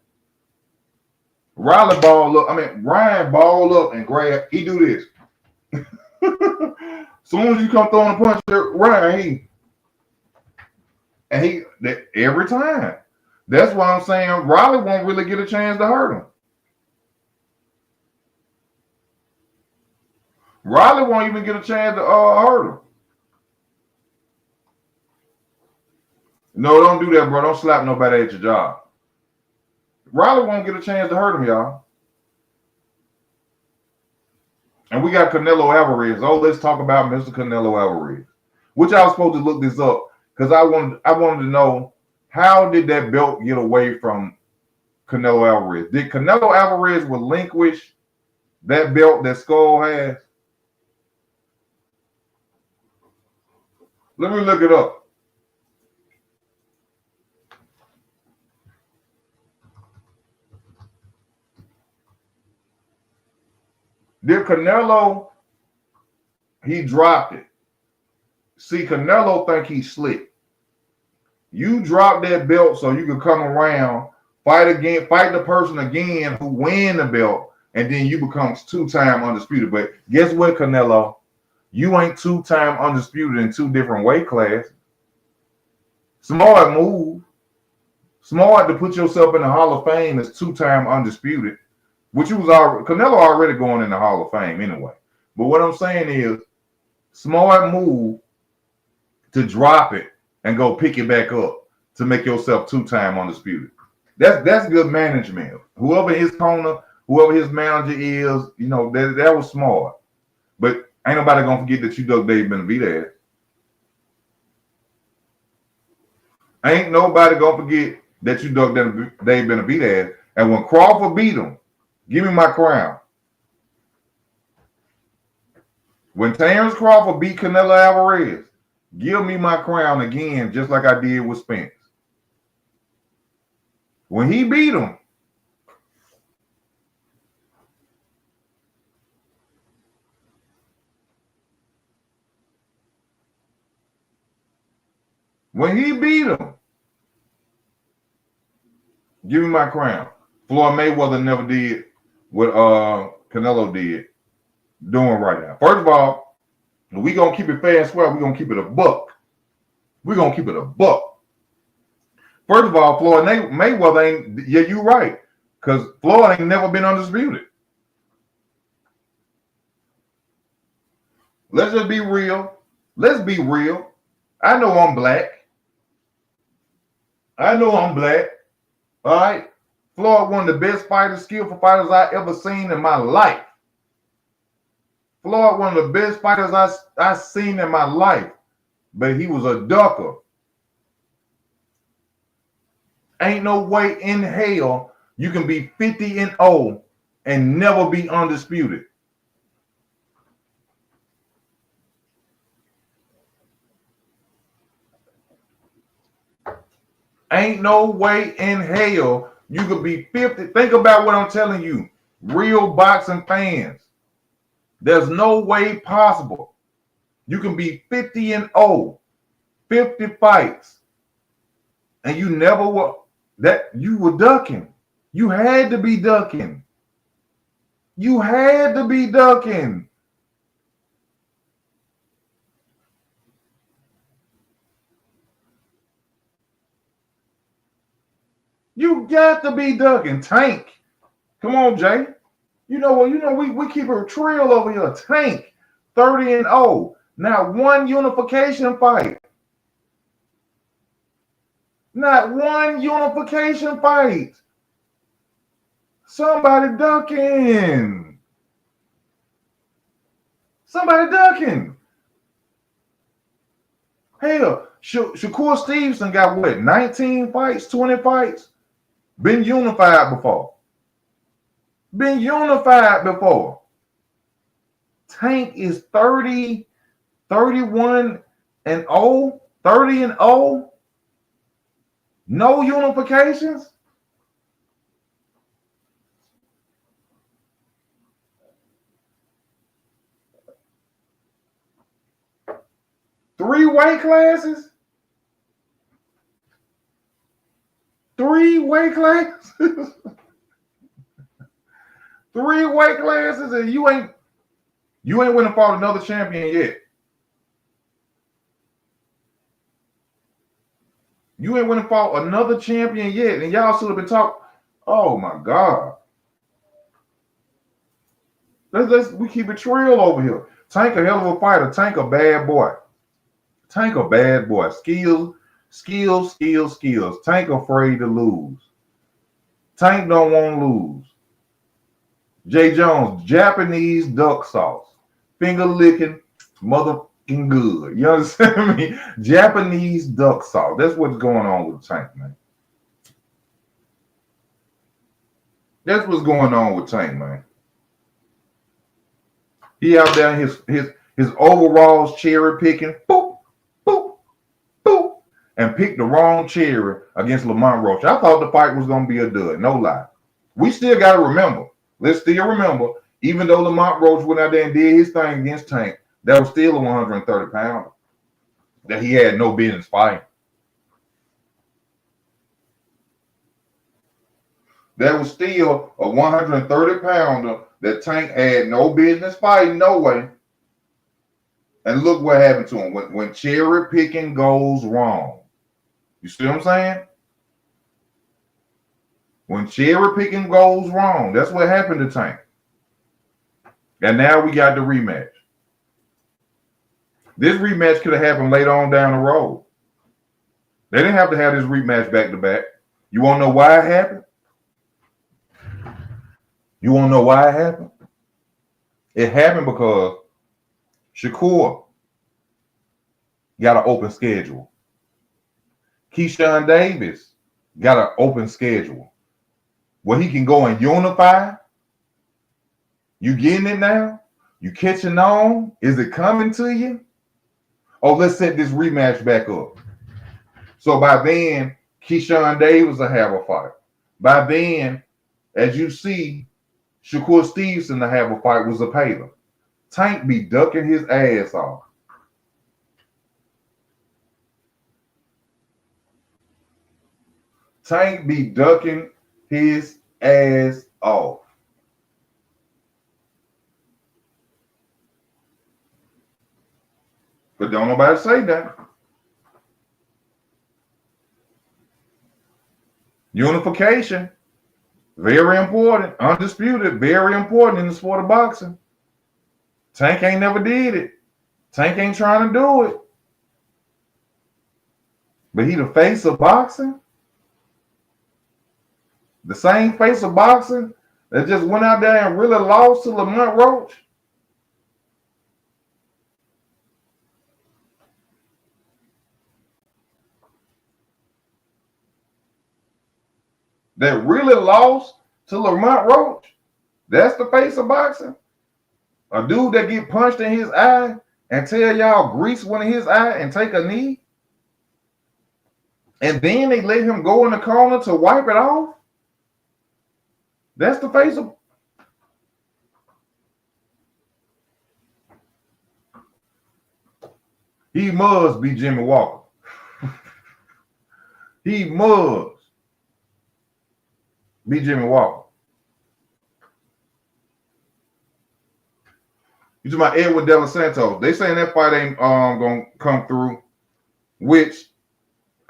Riley ball up. I mean, Ryan ball up and grab. He do this. Soon as you come throwing a punch, Ryan, every time. That's why I'm saying Riley won't really get a chance to hurt him. Riley won't even get a chance to hurt him. No, don't do that, bro. Don't slap nobody at your job. Riley won't get a chance to hurt him, y'all. And we got Canelo Alvarez. Oh, let's talk about Mr. Canelo Alvarez. Which I was supposed to look this up because I wanted to know, how did that belt get away from Canelo Alvarez? Did Canelo Alvarez relinquish that belt that Skull has? Let me look it up. Did Canelo, he dropped it. See, Canelo think he's slick. You drop that belt so you can come around, fight the person again who win the belt, and then you become two-time undisputed. But guess what, Canelo? You ain't two-time undisputed in two different weight classes. Smart move. Smart to put yourself in the Hall of Fame as two-time undisputed. Which was Canelo already going in the Hall of Fame anyway. But what I'm saying is, smart move to drop it and go pick it back up to make yourself two-time undisputed. That's good management. Whoever his corner, whoever his manager is, you know, that was smart. But ain't nobody gonna forget that you dug Dave Benavidez. Ain't nobody gonna forget that you dug Dave Benavidez. And when Crawford beat him, give me my crown. When Terrence Crawford beat Canelo Alvarez, give me my crown again, just like I did with Spence. When he beat him, When he beat him, give me my crown. Floyd Mayweather never did what Canelo did doing right now. First of all, we gonna keep it fair and square. We gonna keep it a buck. We gonna keep it a buck. First of all, Floyd Mayweather ain't. Yeah, you right. Because Floyd ain't never been undisputed. Let's just be real. Let's be real. I know I'm black. I know I'm black. All right. Floyd, one of the best fighters, skillful fighters I ever seen in my life. Floyd, one of the best fighters I seen in my life. But he was a ducker. Ain't no way in hell you can be 50-0 and never be undisputed. Ain't no way in hell you could be 50. Think about what I'm telling you. Real boxing fans. There's no way possible. You can be 50-0, 50 fights, and you never were that you were ducking. You had to be ducking. You had to be ducking. You got to be ducking. Tank. Come on, Jay. You know what? We keep a trail over here. Tank, 30-0. Not one unification fight. Not one unification fight. Somebody ducking. Somebody ducking. Hell, Shakur Stevenson got what? 19 fights, 20 fights? Been unified before. Been unified before. Tank is 30, 31-0, 30-0. No unifications. Three weight classes. 3 weight classes. 3 weight classes, and you ain't went and fought another champion yet. You ain't went and fought another champion yet, and y'all should have been talking. Oh my God. We keep it real over here. Tank a hell of a fighter. Tank a bad boy. Tank a bad boy. Skills. Tank afraid to lose. Tank don't want to lose. Jay Jones, Japanese duck sauce. Finger licking, motherfucking good. You understand me? Japanese duck sauce. That's what's going on with Tank, man. That's what's going on with Tank, man. He out there in his overalls cherry picking, boop, boop, boop, and picked the wrong cherry against Lamont Roach. I thought the fight was gonna be a dud, no lie. We still gotta remember. Let's still remember, even though Lamont Roach went out there and did his thing against Tank, that was still a 130 pounder that he had no business fighting. That was still a 130 pounder that Tank had no business fighting, no way. And look what happened to him when cherry picking goes wrong. You see what I'm saying? When cherry picking goes wrong, that's what happened to Tank. And now we got the rematch. This rematch could have happened later on down the road. They didn't have to have this rematch back to back. You want to know why it happened? You want to know why it happened? It happened because Shakur got an open schedule. Keyshawn Davis got an open schedule where he can go and unify. You getting it now? You catching on? Is it coming to you? Oh, let's set this rematch back up. So by then, Keyshawn Davis will have a fight. By then, as you see, Shakur Stevenson to have a fight was a Zapata. Tank be ducking his ass off. Tank be ducking his ass off. But don't nobody say that. Unification, very important. Undisputed, very important in the sport of boxing. Tank ain't never did it. Tank ain't trying to do it. But he the face of boxing. The same face of boxing that just went out there and really lost to Lamont Roach. That really lost to Lamont Roach. That's the face of boxing. A dude that get punched in his eye and tell y'all grease one of his eye and take a knee. And then they let him go in the corner to wipe it off. That's the face of. He must be Jimmy Walker. He must be Jimmy Walker. You talking about Edward De Los Santos? They saying that fight ain't gonna come through, which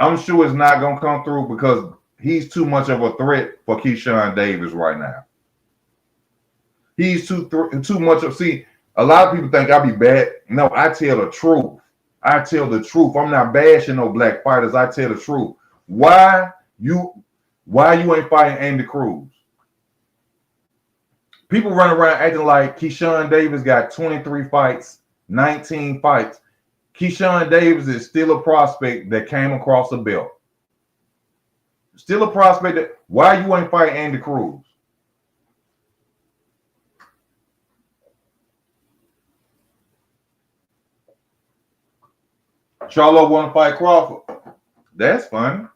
I'm sure it's not gonna come through because he's too much of a threat for Keyshawn Davis right now. He's too much of. See, a lot of people think I be bad. No, I tell the truth. I tell the truth. I'm not bashing no black fighters. I tell the truth. Why you ain't fighting Andy Cruz? People run around acting like Keyshawn Davis got 23 fights, 19 fights. Keyshawn Davis is still a prospect that came across the belt. Still a prospect. Why you ain't fighting Andy Cruz? Charlo want to fight Crawford. That's funny.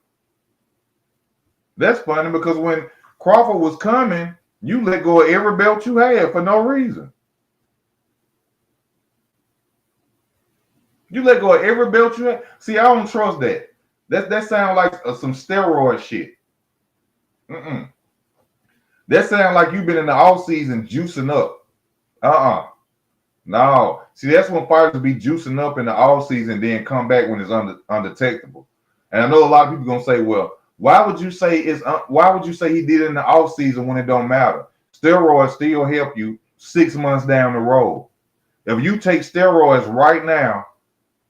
That's funny because when Crawford was coming, you let go of every belt you had for no reason. You let go of every belt you had. See, I don't trust that. That sounds like some steroid shit. That sounds like you've been in the off season juicing up. No. See, that's when fighters be juicing up in the off season, then come back when it's undetectable. And I know a lot of people gonna say, well, why would you say he did it in the off season when it don't matter? Steroids still help you 6 months down the road. If you take steroids right now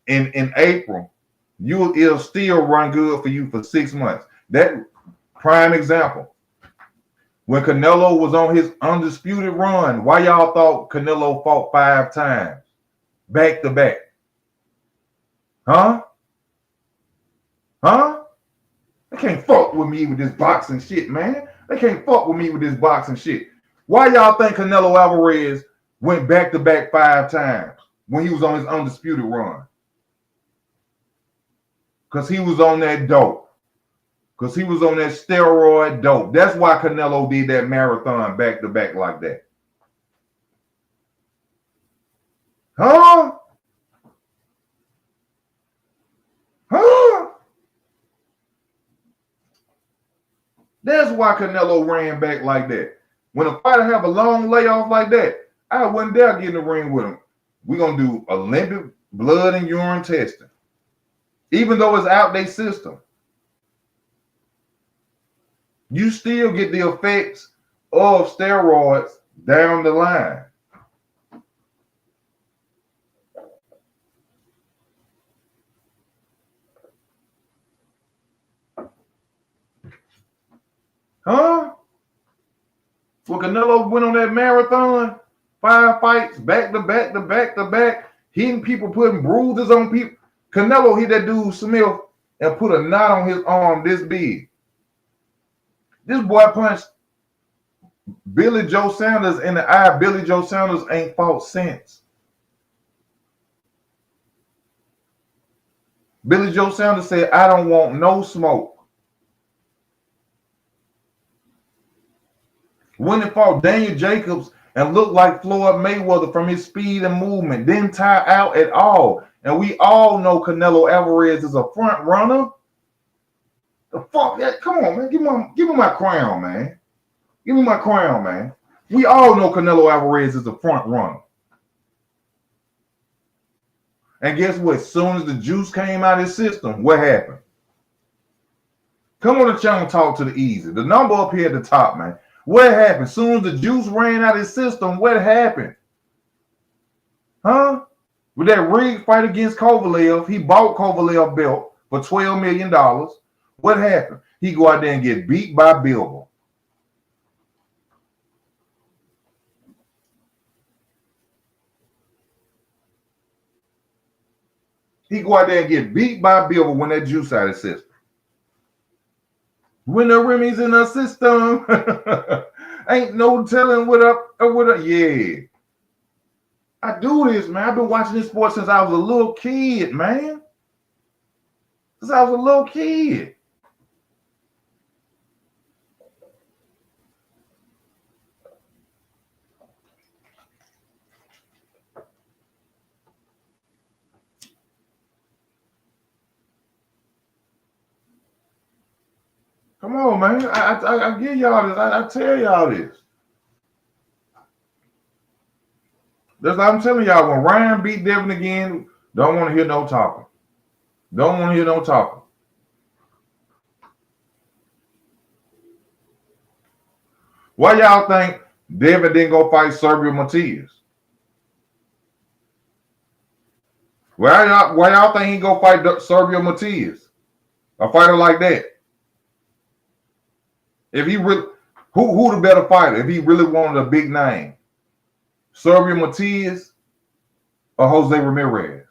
in April, it'll still run good for you for 6 months. That prime example. When Canelo was on his undisputed run, why y'all thought Canelo fought 5 times back to back? Huh? They can't fuck with me with this boxing shit, man. They can't fuck with me with this boxing shit. Why y'all think Canelo Alvarez went back to back 5 times when he was on his undisputed run? Because he was on that dope. Because he was on that steroid dope. That's why Canelo did that marathon back to back like that. Huh? That's why Canelo ran back like that. When a fighter have a long layoff like that, I wouldn't dare get in the ring with him. We're going to do Olympic blood and urine testing. Even though it's out their system. You still get the effects of steroids down the line. Huh? Well, Canelo went on that marathon, 5 fights, back to back to back to back, hitting people, putting bruises on people. Canelo hit that dude Smith and put a knot on his arm this big. This boy punched Billy Joe Sanders in the eye. Billy Joe Sanders ain't fought since. Billy Joe Sanders said, I don't want no smoke. When he fought Daniel Jacobs and looked like Floyd Mayweather from his speed and movement, didn't tire out at all. And we all know Canelo Alvarez is a front runner. The fuck that? Come on, man. Give me my crown, man. Give me my crown, man. We all know Canelo Alvarez is the front runner. And guess what? As soon as the juice came out of his system, what happened? Come on the channel and talk to the easy. The number up here at the top, man. What happened? As soon as the juice ran out of his system, what happened? Huh? With that rigged fight against Kovalev, he bought Kovalev belt for $12 million. What happened? He go out there and get beat by Bilbo. He go out there and get beat by Bilbo when that juice out of his system. When the Remy's in the system, ain't no telling what up. Yeah. I do this, man. I've been watching this sport since I was a little kid, man. Since I was a little kid. Come on, man. I give y'all this. I tell y'all this. That's what I'm telling y'all. When Ryan beat Devin again, don't want to hear no talking. Don't want to hear no talking. Why y'all think Devin didn't go fight Sergio Matias? Why y'all think he go fight Sergio Matias? A fighter like that? If he really, who the better fighter? If he really wanted a big name, Sergio Matias or Jose Ramirez?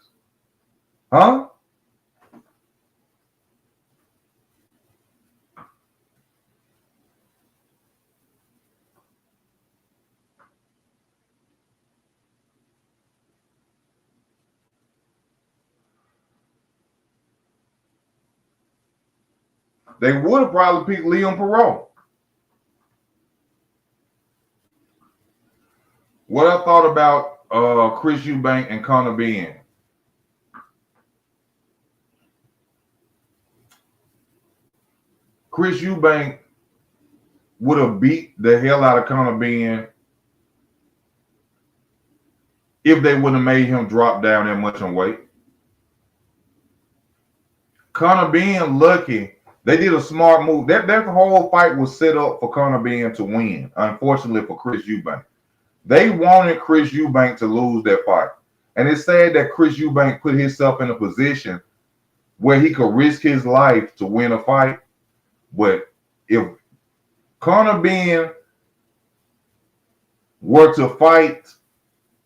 Huh? They would have probably picked Leon Perot. What I thought about Chris Eubank and Conor Benn. Chris Eubank would have beat the hell out of Conor Benn if they wouldn't have made him drop down that much in weight. Conor Benn lucky. They did a smart move. That whole fight was set up for Conor Benn to win, unfortunately for Chris Eubank. They wanted Chris Eubank to lose that fight. And it's sad that Chris Eubank put himself in a position where he could risk his life to win a fight. But if Conor Benn were to fight,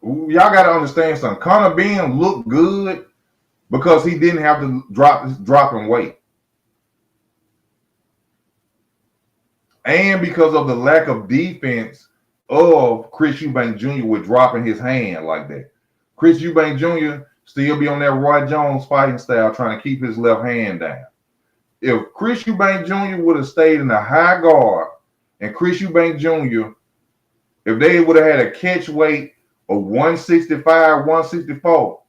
y'all got to understand something. Conor Benn looked good because he didn't have to drop in weight. And because of the lack of defense of Chris Eubank Jr. with dropping his hand like that. Chris Eubank Jr. still be on that Roy Jones fighting style trying to keep his left hand down. If Chris Eubank Jr. would have stayed in the high guard and Chris Eubank Jr., if they would have had a catch weight of 165, 164,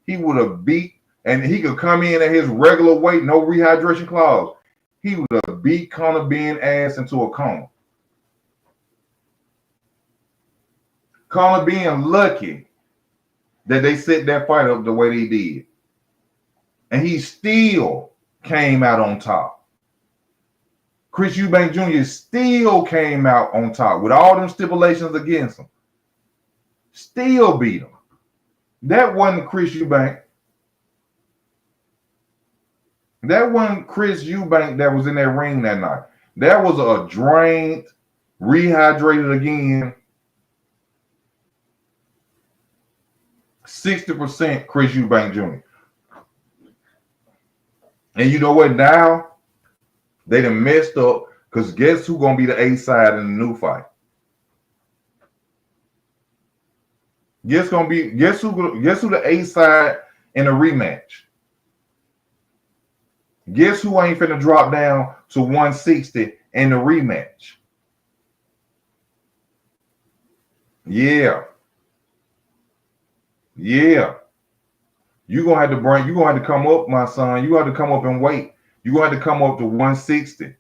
he would have beat, and he could come in at his regular weight, no rehydration clause. He would have beat Conor Benn ass into a coma. Conor Benn lucky that they set that fight up the way they did. And he still came out on top. Chris Eubank Jr. still came out on top with all them stipulations against him. Still beat him. That wasn't Chris Eubank. That wasn't Chris Eubank that was in that ring that night. That was a drained, rehydrated again, 60% Chris Eubank Jr. And you know what? Now they done messed up because guess who's gonna be the A side in the new fight? Guess who the A side in a rematch? Guess who ain't finna drop down to 160 in the rematch? Yeah. You're gonna have to come up, my son. You have to come up and weight. You're going to have to come up to 160.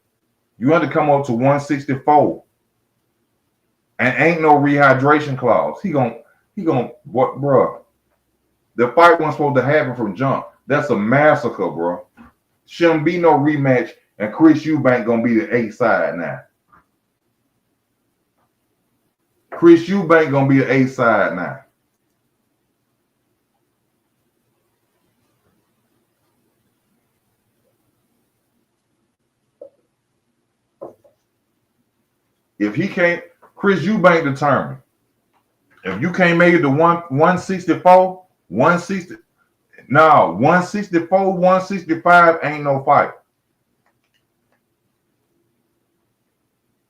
You have to come up to 164. And ain't no rehydration clause. He gonna what, bro? The fight wasn't supposed to happen from jump. That's a massacre, bro. Shouldn't be no rematch, and Chris Eubank gonna be the 8th side now. Chris Eubank gonna be the 8th side now. If he can't, Chris Eubank determined. If you can't make it to 164, 160, no, 164, 165 ain't no fight.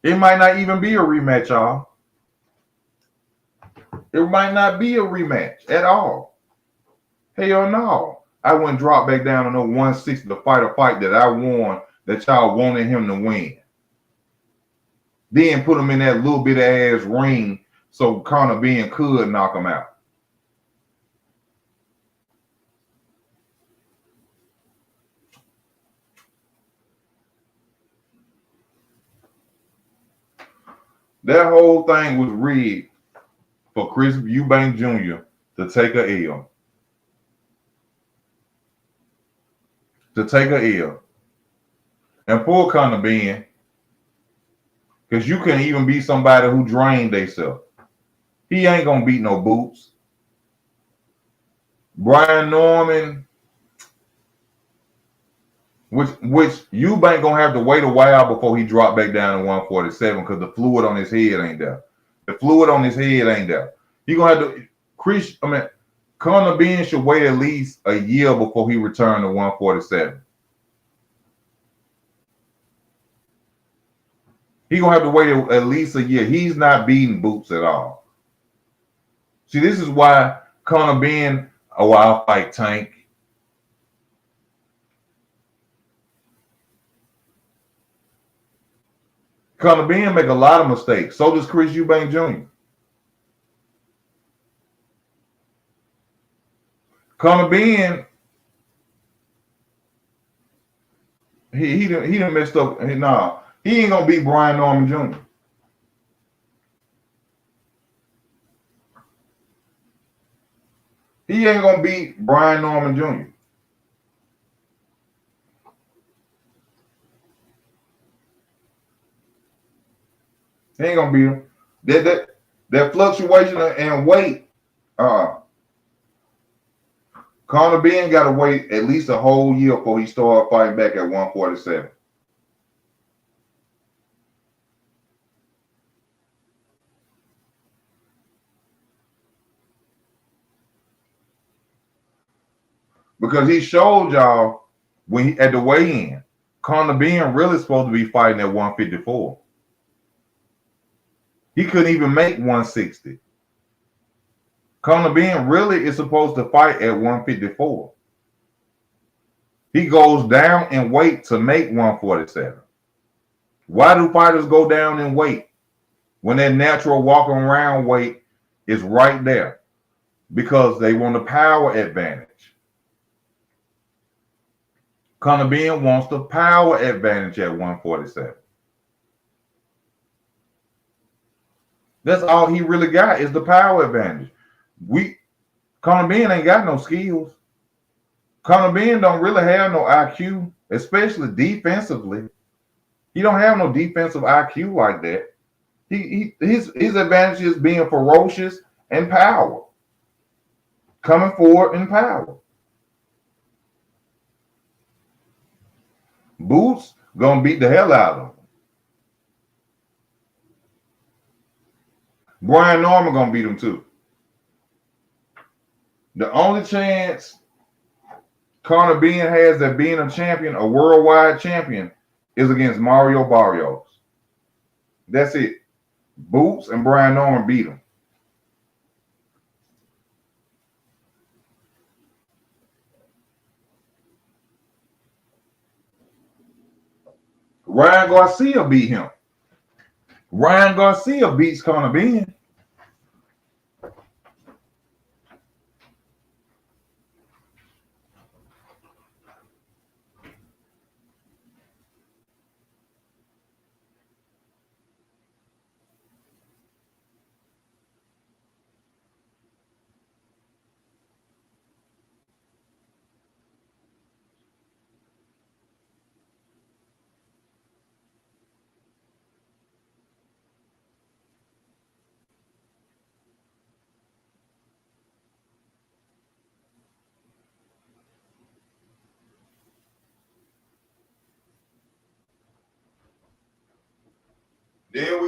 It might not even be a rematch, y'all. It might not be a rematch at all. Hell no. I wouldn't drop back down to no 160 to fight a fight that I won that y'all wanted him to win. Then put him in that little bit of ass ring so Conor Ben could knock him out. That whole thing was rigged for Chris Eubank Jr. to take a L. To take a L. And poor Conor Ben, because you can even be somebody who drained themselves. He ain't gonna beat no Boots. Brian Norman, which Eubank gonna have to wait a while before he drop back down to 147 because the fluid on his head ain't there. The fluid on his head ain't there. He gonna have to. Conor Ben should wait at least a year before he return to 147. He gonna have to wait at least a year. He's not beating Boots at all. See, this is why Conor Ben, I'll fight Tank. Conor Ben make a lot of mistakes. So does Chris Eubank Jr. Conor Ben, he done messed up. Nah, he ain't gonna beat Brian Norman Jr. He ain't gonna beat Brian Norman Jr. He ain't gonna beat him. That fluctuation in weight, Conor Ben got to wait at least a whole year before he start fighting back at 147. Because he showed y'all when at the weigh-in, Conor Ben really supposed to be fighting at 154. He couldn't even make 160. Conor Ben really is supposed to fight at 154. He goes down in weight to make 147. Why do fighters go down in weight when that natural walking around weight is right there? Because they want a power advantage. Conor Ben wants the power advantage at 147. That's all he really got is the power advantage. Conor Ben ain't got no skills. Conor Ben don't really have no IQ, especially defensively. He don't have no defensive IQ like that. His advantage is being ferocious and power. Coming forward in power. Boots gonna beat the hell out of him. Brian Norman gonna beat him too. The only chance Conor Ben has at being a champion, a worldwide champion, is against Mario Barrios. That's it. Boots and Brian Norman beat him. Ryan Garcia beat him. Ryan Garcia beats Conor Ben.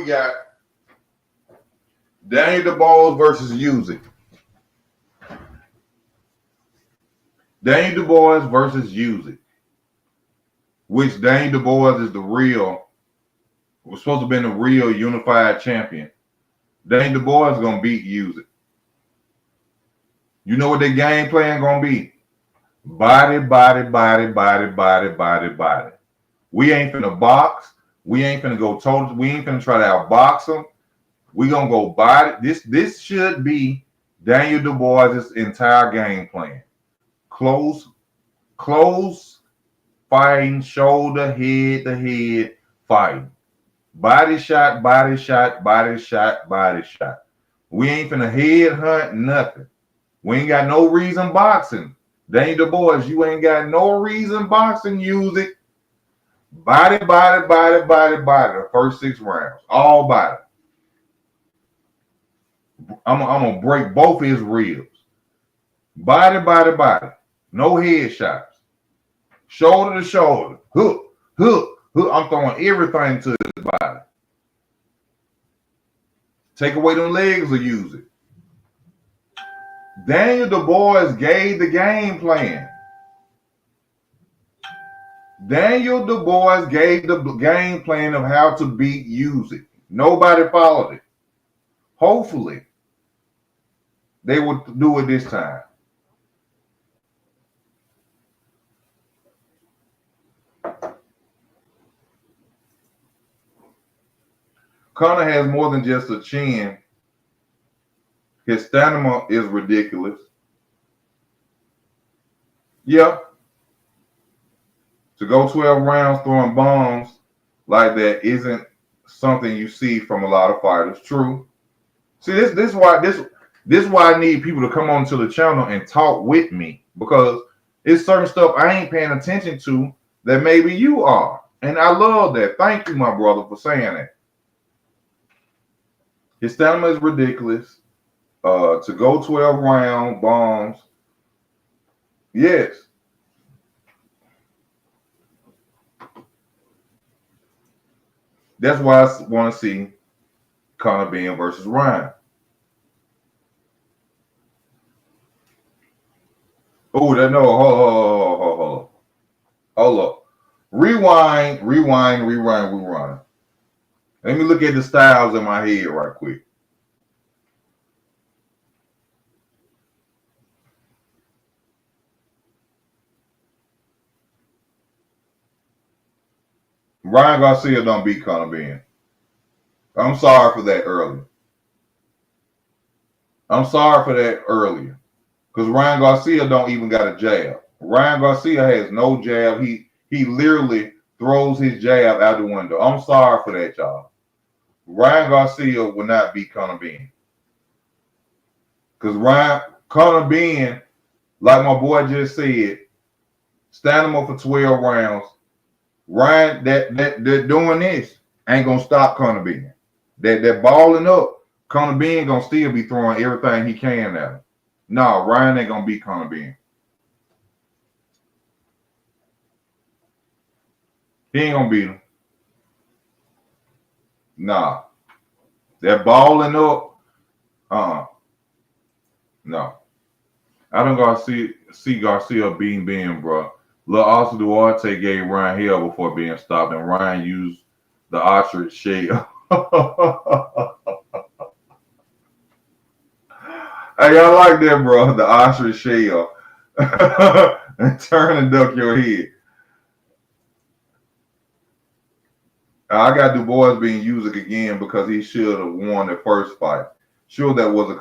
got Daniel Dubois versus Usyk. Daniel Dubois versus Usyk, which Daniel Dubois is was supposed to have been the real unified champion. Daniel Dubois is gonna beat Usyk. You know what their game plan gonna be? Body, body, body, body, body, body, body. We ain't finna box. We ain't finna go total. We ain't finna try to outbox them. We gonna go body. This should be Daniel Dubois' entire game plan. Close fighting, shoulder, head to head fighting. Body shot, body shot, body shot, body shot. We ain't finna head hunt nothing. We ain't got no reason boxing. Daniel Dubois, you ain't got no reason boxing. Usyk. Body, body, body, body, body. The first 6 rounds. All body. I'm gonna break both his ribs. Body, body, body. No head shots. Shoulder to shoulder. Hook, hook, hook. I'm throwing everything to his body. Take away them legs or use it. Daniel Dubois gave the game plan. Daniel Dubois gave the game plan of how to beat Usyk. Nobody followed it. Hopefully, they would do it this time. Conor has more than just a chin. His stamina is ridiculous. Yeah. To go 12 rounds throwing bombs like that isn't something you see from a lot of fighters. True. See, this is why I need people to come onto the channel and talk with me, because it's certain stuff I ain't paying attention to that maybe you are. And I love that. Thank you, my brother, for saying that. His stamina is ridiculous. To go 12 round bombs. Yes. That's why I want to see Conor Benn versus Ryan. Oh, hold up. Rewind. Let me look at the styles in my head right quick. Ryan Garcia don't beat Conor Benn. I'm sorry for that earlier. Because Ryan Garcia don't even got a jab. Ryan Garcia has no jab. He literally throws his jab out the window. I'm sorry for that, y'all. Ryan Garcia will not beat Conor Benn. Because Conor Benn, like my boy just said, stand him up for 12 rounds. Ryan, that doing this ain't gonna stop Conor Benn. That balling up, Conor Benn gonna still be throwing everything he can at him. No, Ryan ain't gonna beat Conor Benn. He ain't gonna beat him. Nah. That balling up, no. I don't gotta see Garcia beating Ben, bro. Lil Austin Duarte gave Ryan hell before being stopped, and Ryan used the ostrich shell. Hey, I like that, bro. The ostrich shell. And turn and duck your head. I got Dubois being Usyk again because he should have won the first fight. Sure, that was a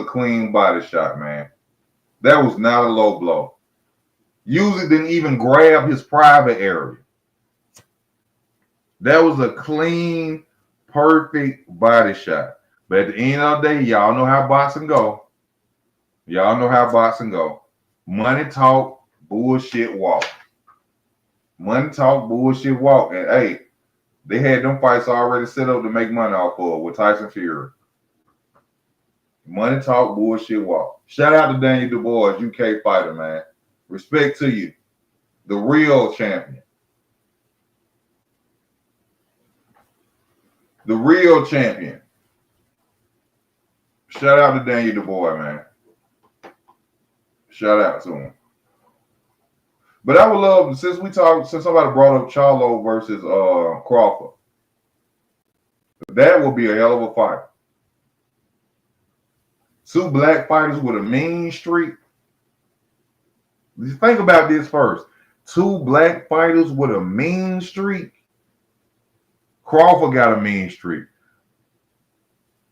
clean body shot, man. That was not a low blow. Usyk didn't even grab his private area. That was a clean, perfect body shot. But at the end of the day, y'all know how boxing go. Money talk, bullshit walk. And hey, they had them fights already set up to make money off of with Tyson Fury. Money talk, bullshit walk. Shout out to Daniel Dubois, UK fighter, man. Respect to you. The real champion. The real champion. Shout out to Daniel DuBois, man. Shout out to him. But I would love, since somebody brought up Charlo versus Crawford, that would be a hell of a fight. Two black fighters with a mean streak. Think about this first. Two black fighters with a mean streak. Crawford got a mean streak.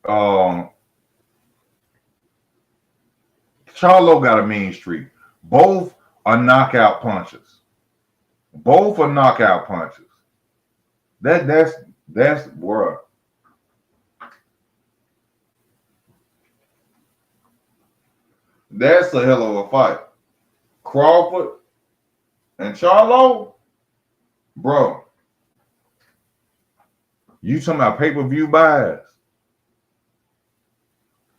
Charlo got a mean streak. Both are knockout punches. Both are knockout punches. That's bruh. That's a hell of a fight. Crawford and Charlo, bro. You talking about pay-per-view buys?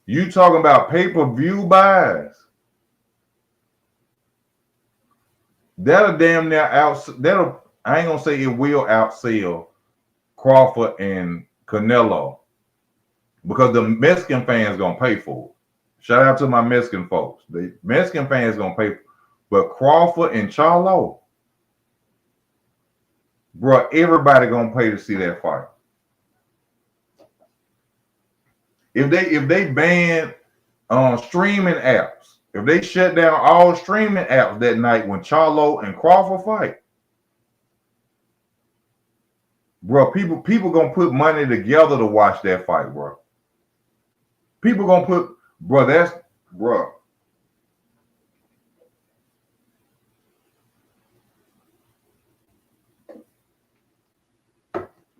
You talking about pay-per-view buys? That'll damn near that'll, I ain't gonna say it will outsell Crawford and Canelo because the Mexican fans gonna pay for it. Shout out to my Mexican folks. The Mexican fans gonna pay for it. But Crawford and Charlo, bro, everybody gonna pay to see that fight. If they ban streaming apps, if they shut down all streaming apps that night when Charlo and Crawford fight, bro, people gonna put money together to watch that fight, bro. People gonna put, bro, that's, bro.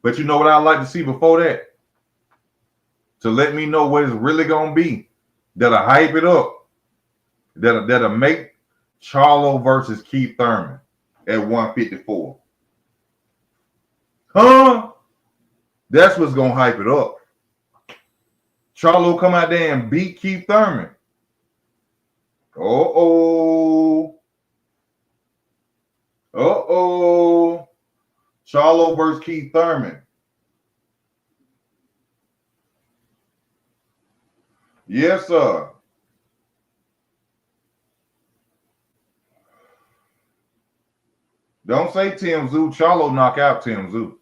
But you know what I'd like to see before that? To let me know what it's really gonna be. That'll hype it up. That'll make Charlo versus Keith Thurman at 154. Huh? That's what's gonna hype it up. Charlo come out there and beat Keith Thurman. Uh-oh. Charlo versus Keith Thurman. Yes, sir. Don't say Tim Zoo. Charlo knock out Tim Zoo.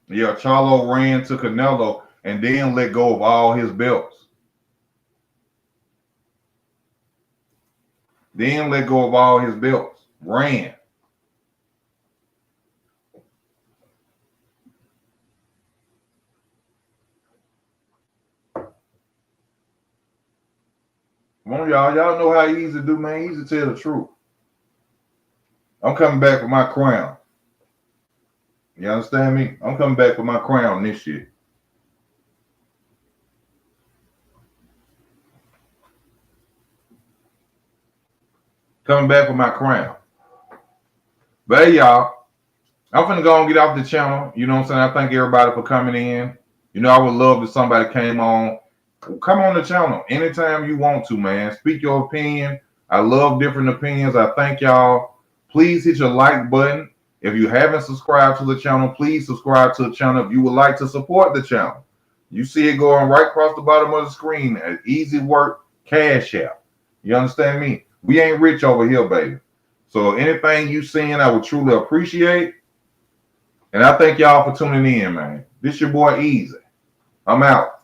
Yeah, Charlo ran to Canelo and then let go of all his belts. Then let go of all his belts. Ran. Come on, y'all. Y'all know how easy to do, man. Easy to tell the truth. I'm coming back for my crown. You understand me? I'm coming back for my crown this year. Coming back for my crown. But hey, y'all, I'm finna go and get off the channel. You know what I'm saying? I thank everybody for coming in. You know, I would love if somebody came on. Come on the channel anytime you want to, man. Speak your opinion. I love different opinions. I thank y'all. Please hit your like button. If you haven't subscribed to the channel, please subscribe to the channel if you would like to support the channel. You see it going right across the bottom of the screen. Easy Work Cash App. You understand me? We ain't rich over here, baby. So anything you seeing, I would truly appreciate. And I thank y'all for tuning in, man. This your boy Easy. I'm out.